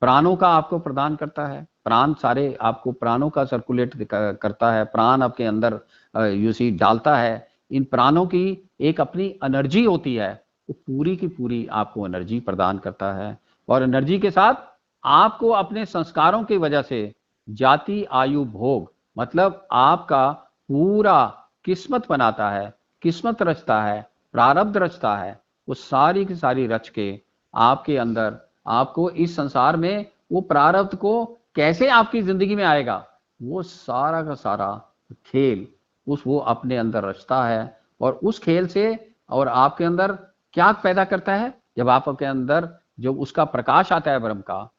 Speaker 1: प्राणों का आपको प्रदान करता है। प्राण सारे आपको प्राणों का सर्कुलेट करता है, प्राण आपके अंदर यूसी डालता है। इन प्राणों की एक अपनी एनर्जी होती है, वो पूरी की पूरी आपको एनर्जी प्रदान करता है। और एनर्जी के साथ आपको अपने संस्कारों की वजह से जाति, आयु, भोग, मतलब आपका पूरा किस्मत बनाता है, किस्मत रचता है, प्रारब्ध रचता है। वो सारी की सारी रच के आपके अंदर, आपको इस संसार में वो प्रारब्ध को कैसे आपकी जिंदगी में आएगा, वो सारा का सारा खेल वो अपने अंदर रचता है। और उस खेल से और आपके अंदर क्या पैदा करता है? जब आपके अंदर जब उसका प्रकाश आता है ब्रह्म का,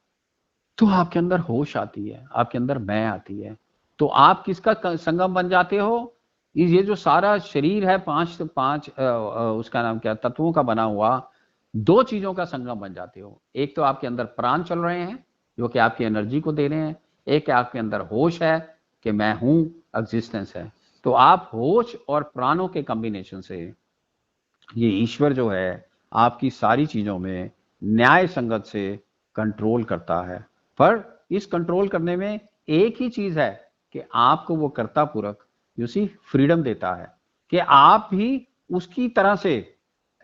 Speaker 1: तो आपके अंदर होश आती है, आपके अंदर मैं आती है। तो आप किसका संगम बन जाते हो? ये जो सारा शरीर है, पांच पांच उसका नाम क्या, तत्वों का बना हुआ, दो चीजों का संगम बन जाते हो। एक तो आपके अंदर प्राण चल रहे हैं जो कि आपकी एनर्जी को दे रहे हैं, एक आपके अंदर होश है कि मैं हूं, एग्जिस्टेंस है। तो आप होश और प्राणों के कॉम्बिनेशन से ये ईश्वर जो है आपकी सारी चीजों में न्याय संगत से कंट्रोल करता है। पर इस कंट्रोल करने में एक ही चीज है कि आपको वो कर्ता पूरक यूसी फ्रीडम देता है कि आप भी उसकी तरह से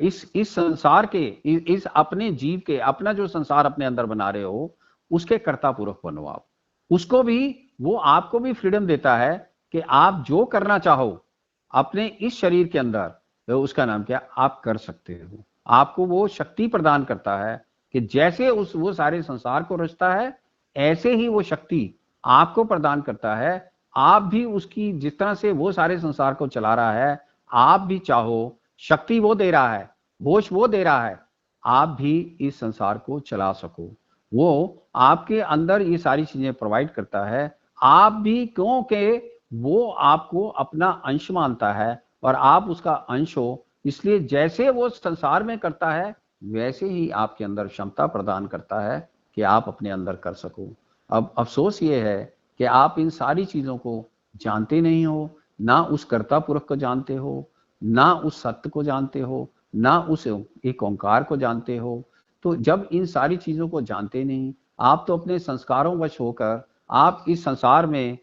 Speaker 1: इस संसार के, इस अपने जीव के, अपना जो संसार अपने अंदर बना रहे हो, उसके कर्ता पूरक बनो आप। उसको भी, वो आपको भी फ्रीडम देता है कि आप जो करना चाहो अपने इस शरीर के अंदर, तो उसका नाम क्या, आप कर सकते हो। आपको वो शक्ति प्रदान करता है कि जैसे वो सारे संसार को रचता है, ऐसे ही वो शक्ति आपको प्रदान करता है। आप भी उसकी, जिस तरह से वो सारे संसार को चला रहा है, आप भी चाहो, शक्ति वो दे रहा है, होश वो दे रहा है, आप भी इस संसार को चला सको। वो आपके अंदर ये सारी चीजें प्रोवाइड करता है। आप भी, क्योंकि वो आपको अपना अंश मानता है और आप उसका अंश हो, इसलिए जैसे वो संसार में करता है, वैसे ही आपके अंदर क्षमता प्रदान करता है कि आप अपने अंदर कर सको। अब अफसोस ये है कि आप इन सारी चीजों को जानते नहीं हो, ना उस कर्ता पुरख को जानते हो, ना उस सत्य को जानते हो, ना उस एक ओंकार को जानते हो। तो जब इन सारी चीजों को जानते नहीं, आप तो अपने संस्कारों वश होकर आप इस संसार में,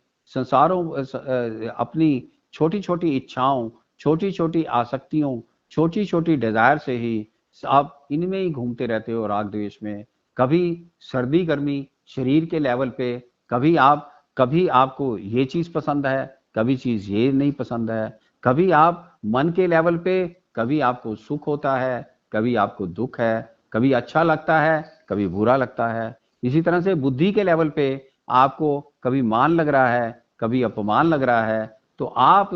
Speaker 1: अपनी छोटी छोटी इच्छाओं, छोटी छोटी आसक्तियों, छोटी छोटी डिजायर से ही आप इनमें ही घूमते रहते हो, राग द्वेष में। कभी सर्दी गर्मी शरीर के लेवल पे, कभी आपको ये चीज पसंद है, कभी चीज ये नहीं पसंद है। कभी आप मन के लेवल पे, कभी आपको सुख होता है, कभी आपको दुख है, कभी अच्छा लगता है, कभी बुरा लगता है। इसी तरह से बुद्धि के लेवल पे आपको कभी मान लग रहा है, कभी अपमान लग रहा है। तो आप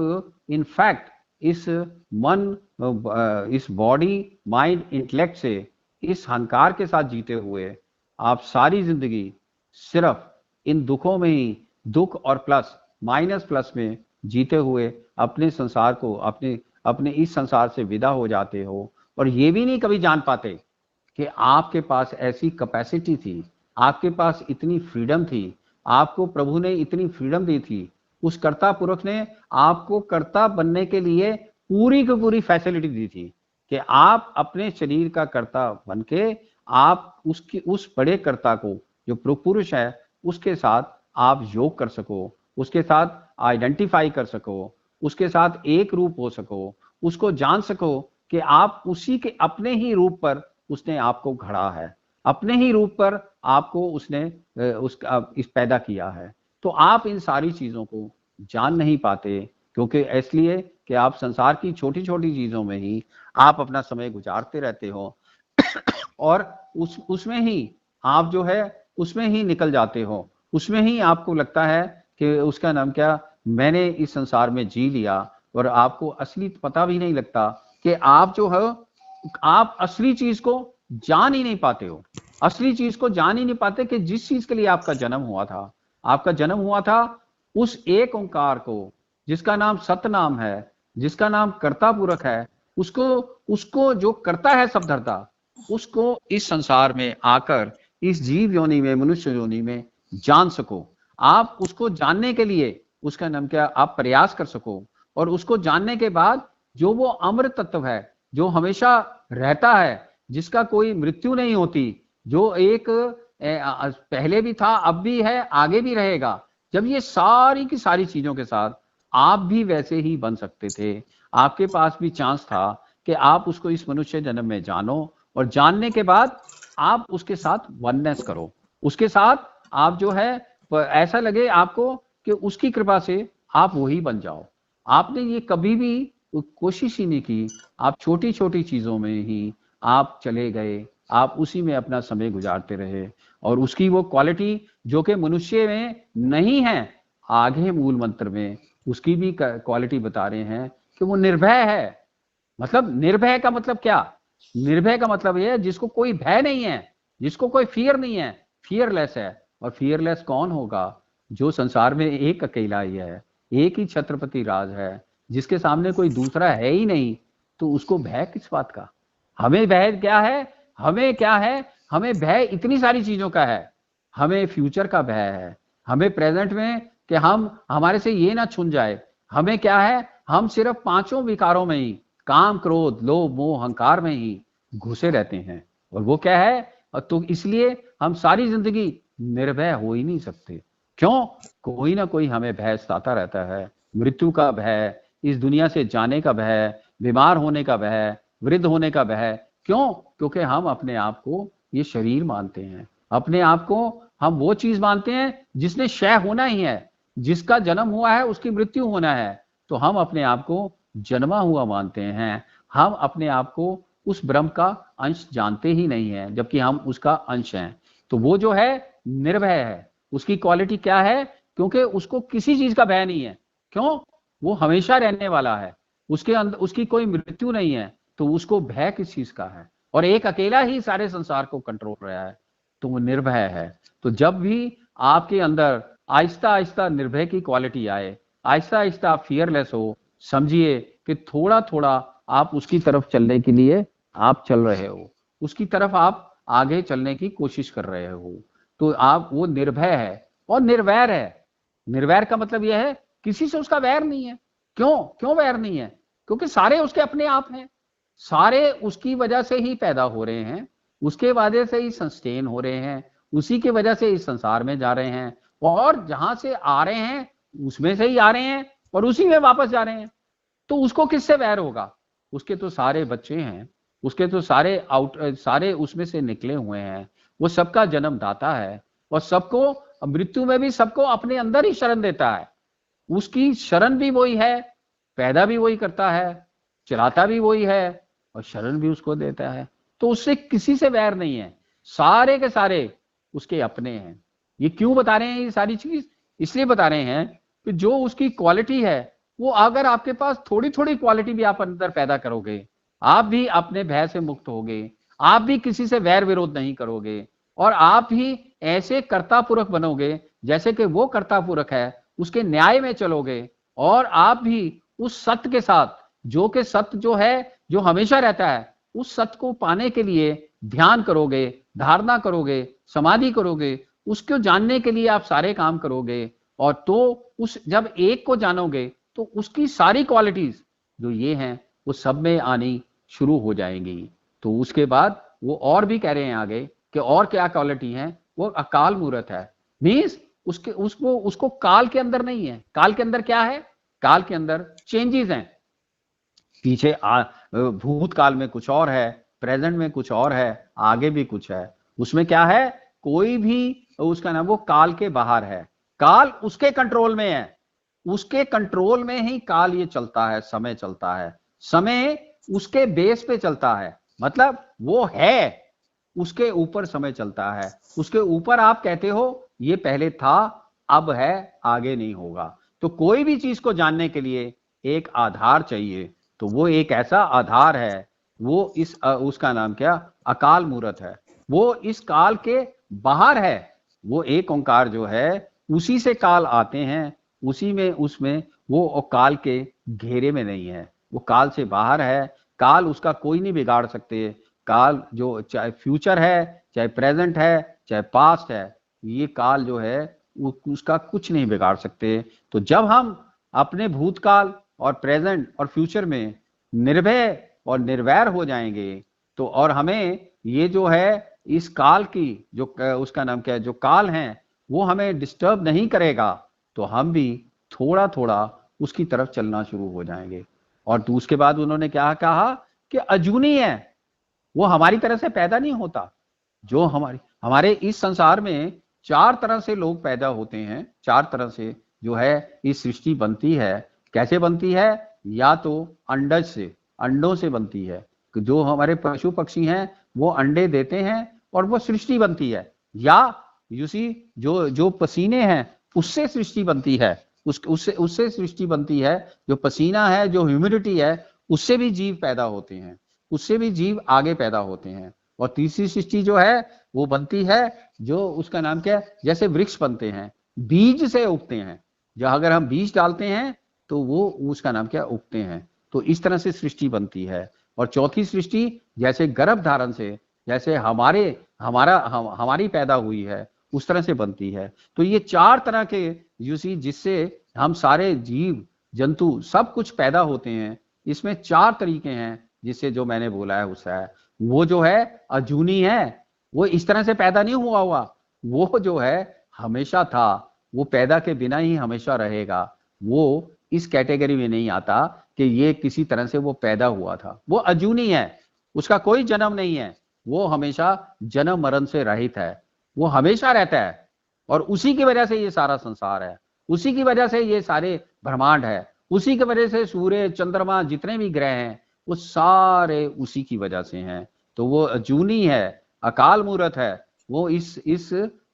Speaker 1: इनफैक्ट इस मन, इस बॉडी, माइंड, इंटेलेक्ट से, इस अहंकार के साथ जीते हुए आप सारी जिंदगी सिर्फ इन दुखों में ही, दुख और प्लस, माइनस प्लस में जीते हुए अपने संसार को, अपने अपने इस संसार से विदा हो जाते हो। और ये भी नहीं कभी जान पाते कि आपके पास ऐसी कैपेसिटी थी, आपके पास इतनी फ्रीडम थी, आपको प्रभु ने इतनी फ्रीडम दी थी। उस कर्ता पुरुष ने आपको कर्ता बनने के लिए पूरी की पूरी फैसिलिटी दी थी कि आप अपने शरीर का कर्ता बन के, आप उसकी, उस बड़े कर्ता को, जो पुरुष है, उसके साथ आप योग कर सको, उसके साथ आइडेंटिफाई कर सको, उसके साथ एक रूप हो सको, उसको जान सको कि आप उसी के अपने ही रूप पर उसने आपको घड़ा है, अपने ही रूप पर आपको उसने उसका इस पैदा किया है। तो आप इन सारी चीजों को जान नहीं पाते, क्योंकि इसलिए कि आप संसार की छोटी छोटी चीजों में ही आप अपना समय गुजारते रहते हो। और उसमें ही आप जो है उसमें ही निकल जाते हो, उसमें ही आपको लगता है कि उसका नाम क्या, मैंने इस संसार में जी लिया, और आपको असली पता भी नहीं लगता कि आप जो है, आप असली चीज को जान ही नहीं पाते हो। असली चीज को जान ही नहीं पाते कि जिस चीज के लिए आपका जन्म हुआ था, आपका जन्म हुआ था उस एक ओंकार को, जिसका नाम सतनाम है, जिसका नाम कर्ता पुरख है, उसको उसको जो करता है सब धरता, उसको इस संसार में आकर इस जीव योनि में, मनुष्य योनि में जान सको। आप उसको जानने के लिए, उसका नाम क्या, आप प्रयास कर सको, और उसको जानने के बाद जो वो अमृत तत्व है, जो हमेशा रहता है, जिसका कोई मृत्यु नहीं होती, जो एक पहले भी था, अब भी है, आगे भी रहेगा, जब ये सारी की सारी चीजों के साथ आप भी वैसे ही बन सकते थे, आपके पास भी चांस था कि आप उसको इस मनुष्य जन्म में जानो, और जानने के बाद आप उसके साथ वननेस करो, उसके साथ आप जो है ऐसा लगे आपको कि उसकी कृपा से आप वही बन जाओ। आपने ये कभी भी कोशिश ही नहीं की, आप छोटी छोटी चीजों में ही आप चले गए, आप उसी में अपना समय गुजारते रहे, और उसकी वो क्वालिटी जो कि मनुष्य में नहीं है, आगे मूल मंत्र में उसकी भी क्वालिटी बता रहे हैं कि वो निर्भय है। मतलब निर्भय का मतलब क्या, निर्भय का मतलब ये है जिसको कोई भय नहीं है, जिसको कोई फियर नहीं है, फियरलेस है। और फियरलेस कौन होगा, जो संसार में एक अकेला ही है, एक ही छत्रपति राज है, जिसके सामने कोई दूसरा है ही नहीं, तो उसको भय किस बात का। हमें भय क्या है, हमें क्या है, हमें भय इतनी सारी चीजों का है। हमें फ्यूचर का भय है, हमें प्रेजेंट में कि हम हमारे से ये ना छून जाए। हमें क्या है, हम सिर्फ पांचों विकारों में ही, काम क्रोध लोभ मोह अहंकार में ही घुसे रहते हैं, और वो क्या है, तो इसलिए हम सारी जिंदगी निर्भय हो ही नहीं सकते। क्यों, कोई ना कोई हमें भय सताता रहता है, मृत्यु का भय, इस दुनिया से जाने का भय, बीमार होने का भय, वृद्ध होने का भय। क्यों, क्योंकि हम अपने आप को ये शरीर मानते हैं, अपने आप को हम वो चीज मानते हैं जिसने क्षय होना ही है, जिसका जन्म हुआ है उसकी मृत्यु होना है। तो हम अपने आप को जन्मा हुआ मानते हैं, हम अपने आप को उस ब्रह्म का अंश जानते ही नहीं है, जबकि हम उसका अंश हैं। तो वो जो है निर्भय है, उसकी क्वालिटी क्या है, क्योंकि उसको किसी चीज का भय नहीं है। क्यों, वो हमेशा रहने वाला है, उसके अंदर उसकी कोई मृत्यु नहीं है, तो उसको भय किस चीज का है, और एक अकेला ही सारे संसार को कंट्रोल रहा है, तो वो निर्भय है। तो जब भी आपके अंदर आहिस्ता आहिस्ता निर्भय की क्वालिटी आए, आहिस्ता आहिस्ता आप फियरलेस हो, समझिए कि थोड़ा थोड़ा आप उसकी तरफ चलने के लिए आप चल रहे हो, उसकी तरफ आप आगे चलने की कोशिश कर रहे हो, तो आप वो निर्भय है और निर्वैर है। निर्वैर का मतलब यह है किसी से उसका वैर नहीं है। क्यों, क्यों वैर नहीं है, क्योंकि सारे उसके अपने आप हैं, सारे उसकी वजह से ही पैदा हो रहे हैं, उसके वजह से ही सस्टेन हो रहे हैं, उसी की वजह से इस संसार में जा रहे हैं, और जहां से आ रहे हैं उसमें से ही आ रहे हैं, और उसी में वापस जा रहे हैं। तो उसको किससे वैर होगा, उसके तो सारे बच्चे हैं, उसके तो सारे उसमें से निकले हुए हैं, वो सबका जन्मदाता है, और सबको मृत्यु में भी सबको अपने अंदर ही शरण देता है। उसकी शरण भी वही है, पैदा भी वही करता है, चलाता भी वही है, और शरण भी उसको देता है। तो उससे किसी से वैर नहीं है, सारे के सारे उसके अपने हैं। ये क्यों बता रहे हैं ये सारी चीज, इसलिए बता रहे हैं कि जो उसकी क्वालिटी है, वो अगर आपके पास थोड़ी थोड़ी क्वालिटी भी आप अंदर पैदा करोगे, आप भी अपने भय से मुक्त होगे, आप भी किसी से वैर विरोध नहीं करोगे, और आप भी ऐसे कर्ता पुरख बनोगे जैसे कि वो कर्ता पुरख है, उसके न्याय में चलोगे, और आप भी उस सत्य के साथ, जो कि सत्य जो है, जो हमेशा रहता है, उस सत्य को पाने के लिए ध्यान करोगे, धारणा करोगे, समाधि करोगे, उसको जानने के लिए आप सारे काम करोगे, और तो उस जब एक को जानोगे तो उसकी सारी क्वालिटीज जो ये हैं वो सब में आनी शुरू हो जाएंगी। तो उसके बाद वो और भी कह रहे हैं आगे कि और क्या क्वालिटी है, वो अकाल मूर्त है। मीन्स उसको काल के अंदर नहीं है। काल के अंदर क्या है, काल के अंदर चेंजेस हैं, पीछे भूतकाल में कुछ और है, प्रेजेंट में कुछ और है, आगे भी कुछ है। उसमें क्या है, कोई भी उसका नाम वो काल के बाहर है, काल उसके कंट्रोल में है, उसके कंट्रोल में ही काल ये चलता है, समय चलता है, समय उसके बेस पे चलता है। मतलब वो है, उसके ऊपर समय चलता है, उसके ऊपर आप कहते हो ये पहले था, अब है, आगे नहीं होगा। तो कोई भी चीज को जानने के लिए एक आधार चाहिए, तो वो एक ऐसा आधार है, वो उसका नाम क्या, अकाल मूरत है। वो इस काल के बाहर है। वो एक ओंकार जो है, उसी से काल आते हैं, उसी में, उसमें वो काल के घेरे में नहीं है, वो काल से बाहर है। काल उसका कोई नहीं बिगाड़ सकते। काल जो चाहे फ्यूचर है, चाहे प्रेजेंट है, चाहे पास्ट है, ये काल जो है उसका कुछ नहीं बिगाड़ सकते। तो जब हम अपने भूतकाल और प्रेजेंट और फ्यूचर में निर्भय और निर्वैर हो जाएंगे, तो और हमें ये जो है इस काल की जो उसका नाम क्या है, जो काल है, वो हमें डिस्टर्ब नहीं करेगा, तो हम भी थोड़ा थोड़ा उसकी तरफ चलना शुरू हो जाएंगे। और तो उसके बाद उन्होंने क्या कहा कि अजूनी है, वो हमारी तरह से पैदा नहीं होता। जो हमारे इस संसार में चार तरह से लोग पैदा होते हैं, चार तरह से जो है इस सृष्टि बनती है। कैसे बनती है? या तो अंडज से, अंडों से बनती है। जो हमारे पशु पक्षी हैं वो अंडे देते हैं और वो सृष्टि बनती है। या यूसी जो पसीने हैं उससे सृष्टि बनती है, उससे सृष्टि बनती है। जो पसीना है, जो ह्यूमिडिटी है, उससे भी जीव पैदा होते हैं, उससे भी जीव आगे पैदा होते हैं। और तीसरी सृष्टि जो है वो बनती है, जो उसका नाम क्या है, जैसे वृक्ष बनते हैं, बीज से उगते हैं। जो अगर हम बीज डालते हैं तो वो उसका नाम क्या, उगते हैं। तो इस तरह से सृष्टि बनती है। और चौथी सृष्टि जैसे गर्भ धारण से, जैसे हमारी पैदा हुई है, उस तरह से बनती है। तो ये चार तरह के यूसी जिससे हम सारे जीव जंतु सब कुछ पैदा होते हैं, इसमें चार तरीके हैं जिससे जो मैंने बोला है उससे है। वो जो है अजूनी है, वो इस तरह से पैदा नहीं हुआ, वो जो है हमेशा था, वो पैदा के बिना ही हमेशा रहेगा। वो इस कैटेगरी में नहीं आता कि ये किसी तरह से वो पैदा हुआ था। वो अजूनी है, उसका कोई जन्म नहीं है, वो हमेशा जन्म मरण से रहित है, वो हमेशा रहता है। और उसी की वजह से ये सारा संसार है, उसी की वजह से ये सारे ब्रह्मांड है, उसी की वजह से सूर्य चंद्रमा जितने भी ग्रह हैं वो सारे उसी की वजह से हैं। तो वो अजूनी है, अकाल मूरत है। वो इस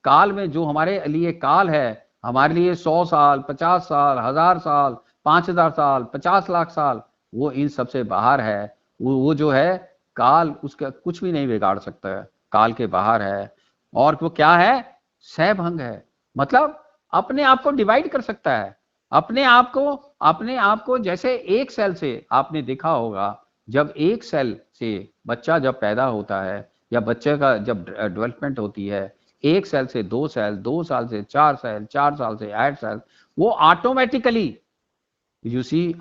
Speaker 1: काल में, जो हमारे लिए काल है, हमारे लिए 100 साल, 50 साल, 1000 साल, 5000 साल, 50 लाख साल, वो इन सबसे बाहर है। वो जो है काल, उसका कुछ भी नहीं बिगाड़ सकता है, काल के बाहर है। और वो क्या है? सहभंग है, मतलब अपने आप को डिवाइड कर सकता है। अपने आप को जैसे एक सेल से, आपने देखा होगा जब एक सेल से बच्चा जब पैदा होता है, या बच्चे का जब डेवलपमेंट होती है, एक सेल से दो सेल, 2 साल से 4 सेल, 4 साल से 8 सेल, वो ऑटोमेटिकली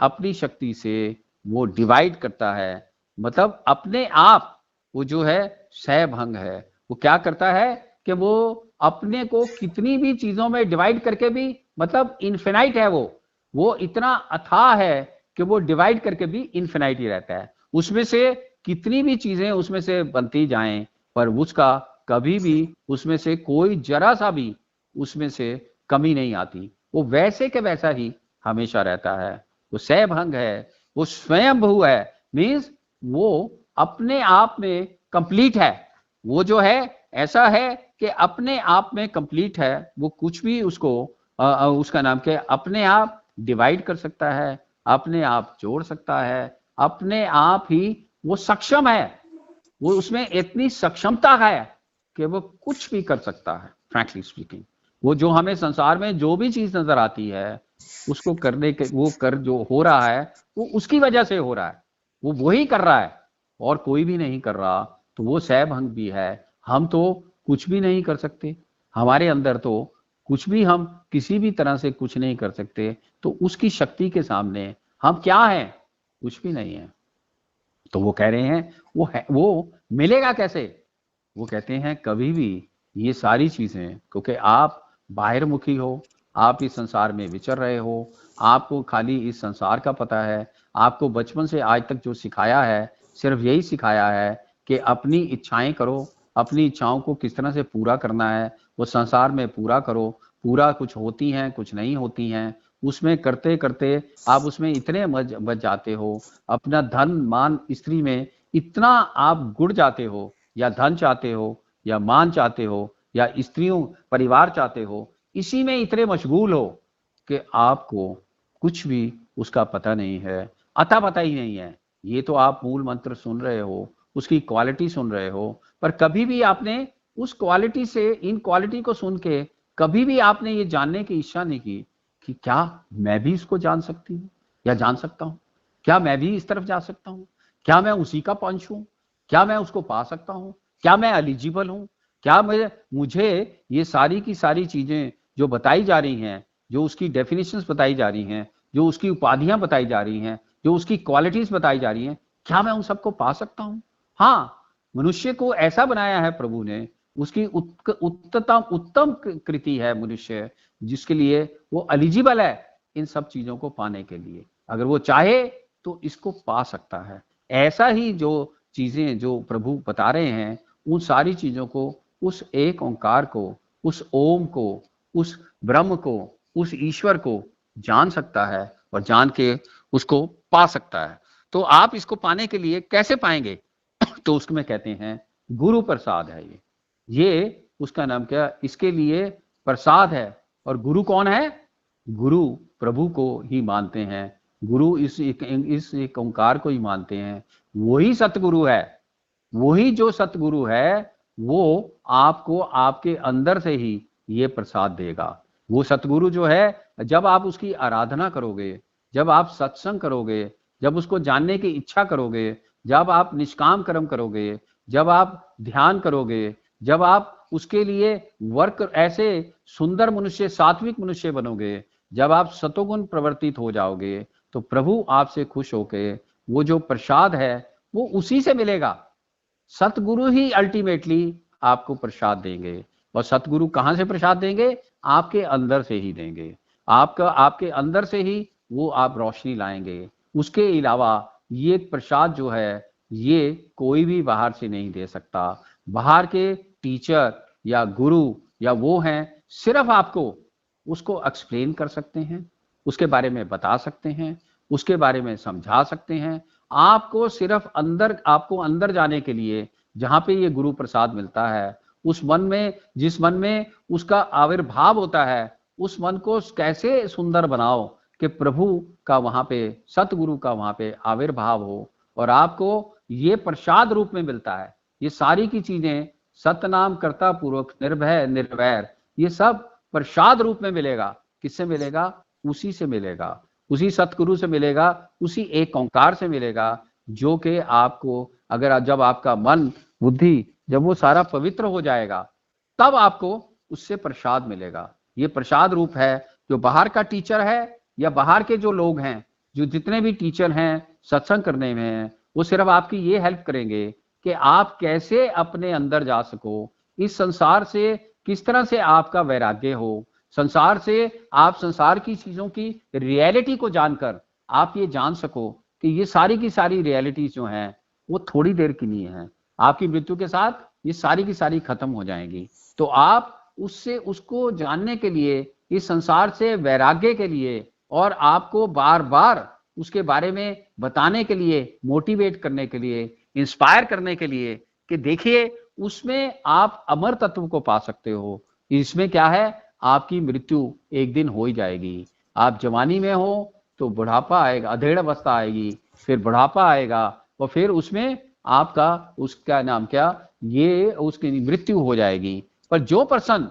Speaker 1: अपनी शक्ति से वो डिवाइड करता है। मतलब अपने आप वो जो है सहभंग है। वो क्या करता है कि वो अपने को कितनी भी चीजों में डिवाइड करके भी, मतलब इन्फिनाइट है वो इतना अथाह है कि वो डिवाइड करके भी इन्फिनाइट ही रहता है। उसमें से कितनी भी चीजें उसमें से बनती जाएं, पर उसका कभी भी उसमें से कोई जरा सा भी उसमें से कमी नहीं आती। वो वैसे के वैसा ही हमेशा रहता है। वो सहभंग है, वो स्वयंभू है, मीन्स वो अपने आप में कंप्लीट है। वो जो है ऐसा है कि अपने आप में कंप्लीट है। वो कुछ भी उसको उसका नाम क्या है, अपने आप डिवाइड कर सकता है, अपने आप जोड़ सकता है, अपने आप ही वो सक्षम है। वो उसमें इतनी सक्षमता है कि वो कुछ भी कर सकता है। फ्रैंकली स्पीकिंग, वो जो हमें संसार में जो भी चीज नजर आती है, उसको करने के, वो कर जो हो रहा है वो उसकी वजह से हो रहा है, वो वही कर रहा है और कोई भी नहीं कर रहा। तो वो सहभंग भी है। हम तो कुछ भी नहीं कर सकते, हमारे अंदर तो कुछ भी, हम किसी भी तरह से कुछ नहीं कर सकते। तो उसकी शक्ति के सामने हम क्या हैं? कुछ भी नहीं है। तो वो कह रहे हैं वो मिलेगा कैसे? वो कहते हैं कभी भी ये सारी चीजें, क्योंकि आप बाहिरमुखी हो, आप इस संसार में विचर रहे हो, आपको खाली इस संसार का पता है। आपको बचपन से आज तक जो सिखाया है, सिर्फ यही सिखाया है कि अपनी इच्छाएं करो, अपनी इच्छाओं को किस तरह से पूरा करना है वो संसार में पूरा करो। पूरा कुछ होती हैं, कुछ नहीं होती हैं, उसमें करते करते आप उसमें इतने बच जाते हो, अपना धन मान स्त्री में इतना आप गुड़ जाते हो या धन चाहते हो, या मान चाहते हो, या स्त्रियों परिवार चाहते हो, इसी में इतने मशगूल हो कि आपको कुछ भी उसका पता नहीं है, अता पता ही नहीं है। ये तो आप मूल मंत्र सुन रहे हो, उसकी क्वालिटी सुन रहे हो, पर कभी भी आपने उस क्वालिटी से इन क्वालिटी को सुन के कभी भी आपने ये जानने की इच्छा नहीं की कि क्या मैं भी इसको जान सकती हूँ या जान सकता हूँ, क्या मैं भी इस तरफ जा सकता हूँ, क्या मैं उसी का पंच हूँ, क्या मैं उसको पा सकता हूँ, क्या मैं एलिजिबल हूँ, क्या मुझे ये सारी की सारी चीजें जो बताई जा रही हैं, जो उसकी डेफिनेशंस बताई जा रही हैं, जो उसकी उपाधियां बताई जा रही हैं, जो उसकी क्वालिटीज बताई जा रही हैं, क्या मैं उन सबको पा सकता हूँ? हाँ, मनुष्य को ऐसा बनाया है प्रभु ने, उसकी उत्तम कृति है मनुष्य, जिसके लिए वो एलिजिबल है इन सब चीजों को पाने के लिए। अगर वो चाहे तो इसको पा सकता है। ऐसा ही जो चीजें जो प्रभु बता रहे हैं, उन सारी चीजों को, उस एक ओंकार को, उस ओम को, उस ब्रह्म को, उस ईश्वर को जान सकता है और जान के उसको पा सकता है। तो आप इसको पाने के लिए कैसे पाएंगे? तो उसमें कहते हैं गुरु प्रसाद है ये उसका नाम क्या, इसके लिए प्रसाद है। और गुरु कौन है? गुरु प्रभु को ही मानते हैं, गुरु इस एक ओंकार को ही मानते हैं। वही सतगुरु है, वही जो सतगुरु है वो आपको आपके अंदर से ही ये प्रसाद देगा। वो सतगुरु जो है, जब आप उसकी आराधना करोगे, जब आप सत्संग करोगे, जब उसको जानने की इच्छा करोगे, जब आप निष्काम कर्म करोगे, जब आप ध्यान करोगे, जब आप उसके लिए वर्क ऐसे सुंदर मनुष्य, सात्विक मनुष्य बनोगे, जब आप सतोगुण प्रवर्तित हो जाओगे, तो प्रभु आपसे खुश होके वो जो प्रसाद है वो उसी से मिलेगा। सतगुरु ही अल्टीमेटली आपको प्रसाद देंगे। और सतगुरु कहां से प्रसाद देंगे? आपके अंदर से ही देंगे। आपके अंदर से ही वो आप रोशनी लाएंगे। उसके अलावा ये प्रसाद जो है, ये कोई भी बाहर से नहीं दे सकता। बाहर के टीचर या गुरु या वो हैं, सिर्फ आपको उसको एक्सप्लेन कर सकते हैं, उसके बारे में बता सकते हैं, उसके बारे में समझा सकते हैं। आपको सिर्फ अंदर, आपको अंदर जाने के लिए, जहां पे ये गुरु प्रसाद मिलता है, उस मन में, जिस मन में उसका आविर्भाव होता है, उस मन को कैसे सुंदर बनाओ कि प्रभु का वहां पे, सतगुरु का वहां पे आविर्भाव हो और आपको ये प्रसाद रूप में मिलता है। ये सारी की चीजें सतनाम कर्ता पूर्वक निर्भय निर्वैर, ये सब प्रसाद रूप में मिलेगा। किससे मिलेगा? उसी से मिलेगा, उसी सतगुरु से मिलेगा, उसी एक ओंकार से मिलेगा, जो कि आपको, अगर जब आपका मन बुद्धि जब वो सारा पवित्र हो जाएगा, तब आपको उससे प्रसाद मिलेगा। ये प्रसाद रूप है। जो बाहर का टीचर है या बाहर के जो लोग हैं, जो जितने भी टीचर हैं सत्संग करने में हैं, वो सिर्फ आपकी ये हेल्प करेंगे कि आप कैसे अपने अंदर जा सको, इस संसार से किस तरह से आपका वैराग्य हो, संसार से आप संसार की चीजों की रियलिटी को जानकर आप ये जान सको कि ये सारी की सारी रियलिटीज जो हैं वो थोड़ी देर की नहीं है। आपकी मृत्यु के साथ ये सारी की सारी खत्म हो जाएंगी। तो आप उससे, उसको जानने के लिए, इस संसार से वैराग्य के लिए, और आपको बार बार उसके बारे में बताने के लिए, मोटिवेट करने के लिए, इंस्पायर करने के लिए कि देखिए उसमें आप अमर तत्व को पा सकते हो। इसमें क्या है? आपकी मृत्यु एक दिन हो ही जाएगी। आप जवानी में हो तो बुढ़ापा आएगा, अधेड़ अवस्था आएगी, फिर बुढ़ापा आएगा, और फिर उसमें आपका, उसका नाम क्या, ये उसकी मृत्यु हो जाएगी। पर जो पर्सन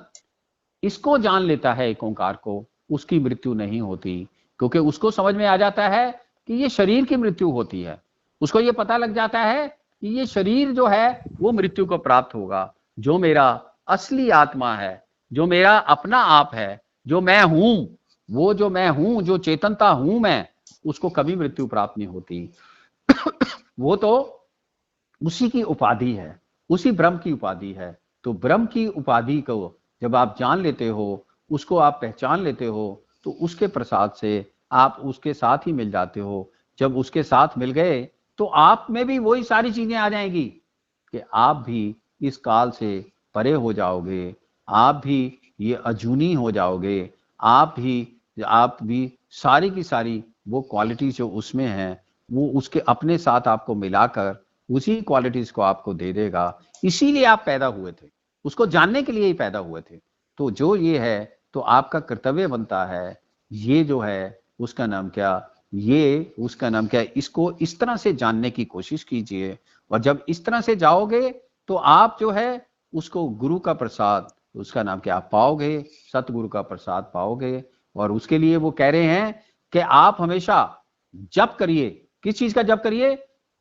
Speaker 1: इसको जान लेता है एक ओंकार को, उसकी मृत्यु नहीं होती, क्योंकि उसको समझ में आ जाता है कि ये शरीर की मृत्यु होती है। उसको ये पता लग जाता है कि ये शरीर जो है वो मृत्यु को प्राप्त होगा। जो मेरा असली आत्मा है, जो मेरा अपना आप है, जो मैं हूं, वो जो मैं हूं, जो चेतनता हूं मैं, उसको कभी मृत्यु प्राप्त नहीं होती। वो तो उसी की उपाधि है, उसी ब्रह्म की उपाधि है। तो ब्रह्म की उपाधि को जब आप जान लेते हो, उसको आप पहचान लेते हो, तो उसके प्रसाद से आप उसके साथ ही मिल जाते हो। जब उसके साथ मिल गए तो आप में भी वही सारी चीजें आ जाएंगी कि आप भी इस काल से परे हो जाओगे, आप भी ये अजूनी हो जाओगे, आप भी सारी की सारी वो क्वालिटी जो उसमें है, वो उसके अपने साथ आपको मिलाकर उसी क्वालिटीज को आपको दे देगा। इसीलिए आप पैदा हुए थे, उसको जानने के लिए ही पैदा हुए थे। तो जो ये है, तो आपका कर्तव्य बनता है, ये जो है उसका नाम क्या, ये उसका नाम क्या है, इसको इस तरह से जानने की कोशिश कीजिए। और जब इस तरह से जाओगे तो आप जो है उसको गुरु का प्रसाद, उसका नाम क्या, आप पाओगे, सतगुरु का प्रसाद पाओगे। और उसके लिए वो कह रहे हैं कि आप हमेशा जप करिए। किस चीज का जप करिए?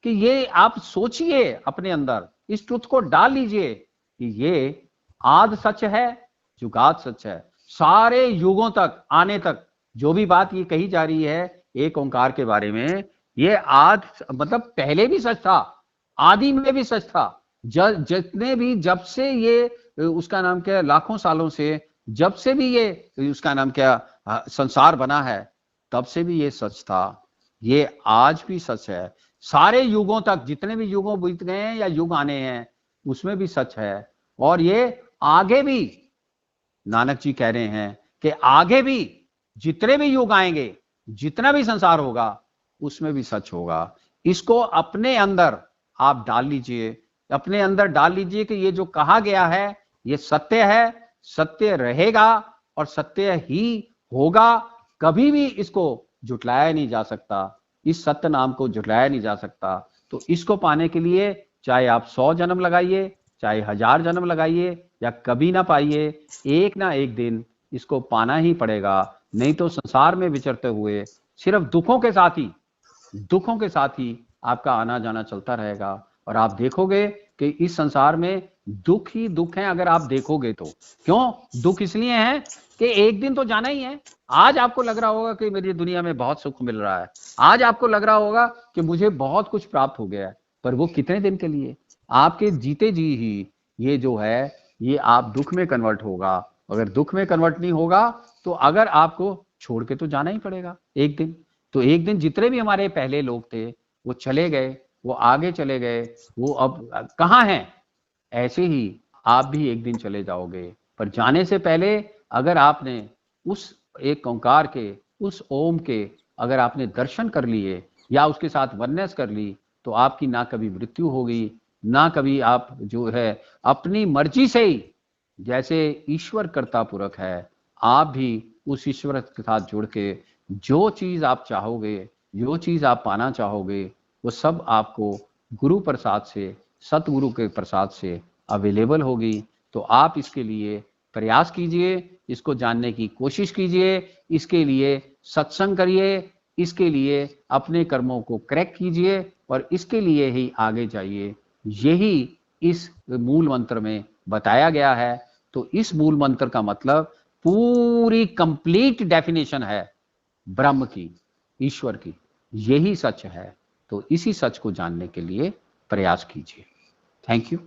Speaker 1: कि ये आप सोचिए अपने अंदर, इस ट्रुथ को डाल लीजिए कि ये आद सच है, जुगाद सच है। सारे युगों तक आने तक जो भी बात ये कही जा रही है एक ओंकार के बारे में, ये आद मतलब पहले भी सच था, आदि में भी सच था। जितने भी, जब से ये उसका नाम क्या, लाखों सालों से, जब से भी ये उसका नाम क्या संसार बना है, तब से भी ये सच था, ये आज भी सच है। सारे युगों तक, जितने भी युगों बीत गए हैं या युग आने हैं, उसमें भी सच है। और ये आगे भी, नानक जी कह रहे हैं कि आगे भी जितने भी युग आएंगे, जितना भी संसार होगा, उसमें भी सच होगा। इसको अपने अंदर आप डाल लीजिए, अपने अंदर डाल लीजिए कि ये जो कहा गया है ये सत्य है, सत्य रहेगा और सत्य ही होगा। कभी भी इसको झुटलाया नहीं जा सकता, इस सत्य नाम को झुटलाया नहीं जा सकता। तो इसको पाने के लिए चाहे आप 100 जन्म लगाइए, चाहे 1000 जन्म लगाइए, या कभी ना पाइए, एक ना एक दिन इसको पाना ही पड़ेगा। नहीं तो संसार में विचरते हुए सिर्फ दुखों के साथ ही आपका आना जाना चलता रहेगा। और आप देखोगे कि इस संसार में दुख ही दुख है। अगर आप देखोगे तो क्यों दुख इसलिए है कि एक दिन तो जाना ही है। आज आपको लग रहा होगा कि मेरी दुनिया में बहुत सुख मिल रहा है, आज आपको लग रहा होगा कि मुझे बहुत कुछ प्राप्त हो गया है, पर वो कितने दिन के लिए? आपके जीते जी ही ये जो है ये आप दुख में कन्वर्ट होगा। अगर दुख में कन्वर्ट नहीं होगा तो अगर आपको छोड़ के तो जाना ही पड़ेगा एक दिन। तो एक दिन जितने भी हमारे पहले लोग थे वो चले गए, वो आगे चले गए, वो अब कहाँ हैं? ऐसे ही आप भी एक दिन चले जाओगे। पर जाने से पहले अगर आपने उस एक ओंकार के, उस ओम के अगर आपने दर्शन कर लिए या उसके साथ वननेस कर ली, तो आपकी ना कभी मृत्यु होगी, ना कभी आप जो है अपनी मर्जी से ही, जैसे ईश्वर कर्ता पुरख है, आप भी उस ईश्वर के साथ जुड़ के जो चीज आप चाहोगे, जो चीज आप पाना चाहोगे, वो सब आपको गुरु प्रसाद से, सतगुरु के प्रसाद से अवेलेबल होगी। तो आप इसके लिए प्रयास कीजिए, इसको जानने की कोशिश कीजिए, इसके लिए सत्संग करिए, इसके लिए अपने कर्मों को करेक्ट कीजिए और इसके लिए ही आगे जाइए। यही इस मूल मंत्र में बताया गया है। तो इस मूल मंत्र का मतलब पूरी कंप्लीट डेफिनेशन है ब्रह्म की, ईश्वर की, यही सच है। तो इसी सच को जानने के लिए प्रयास कीजिए। Thank you.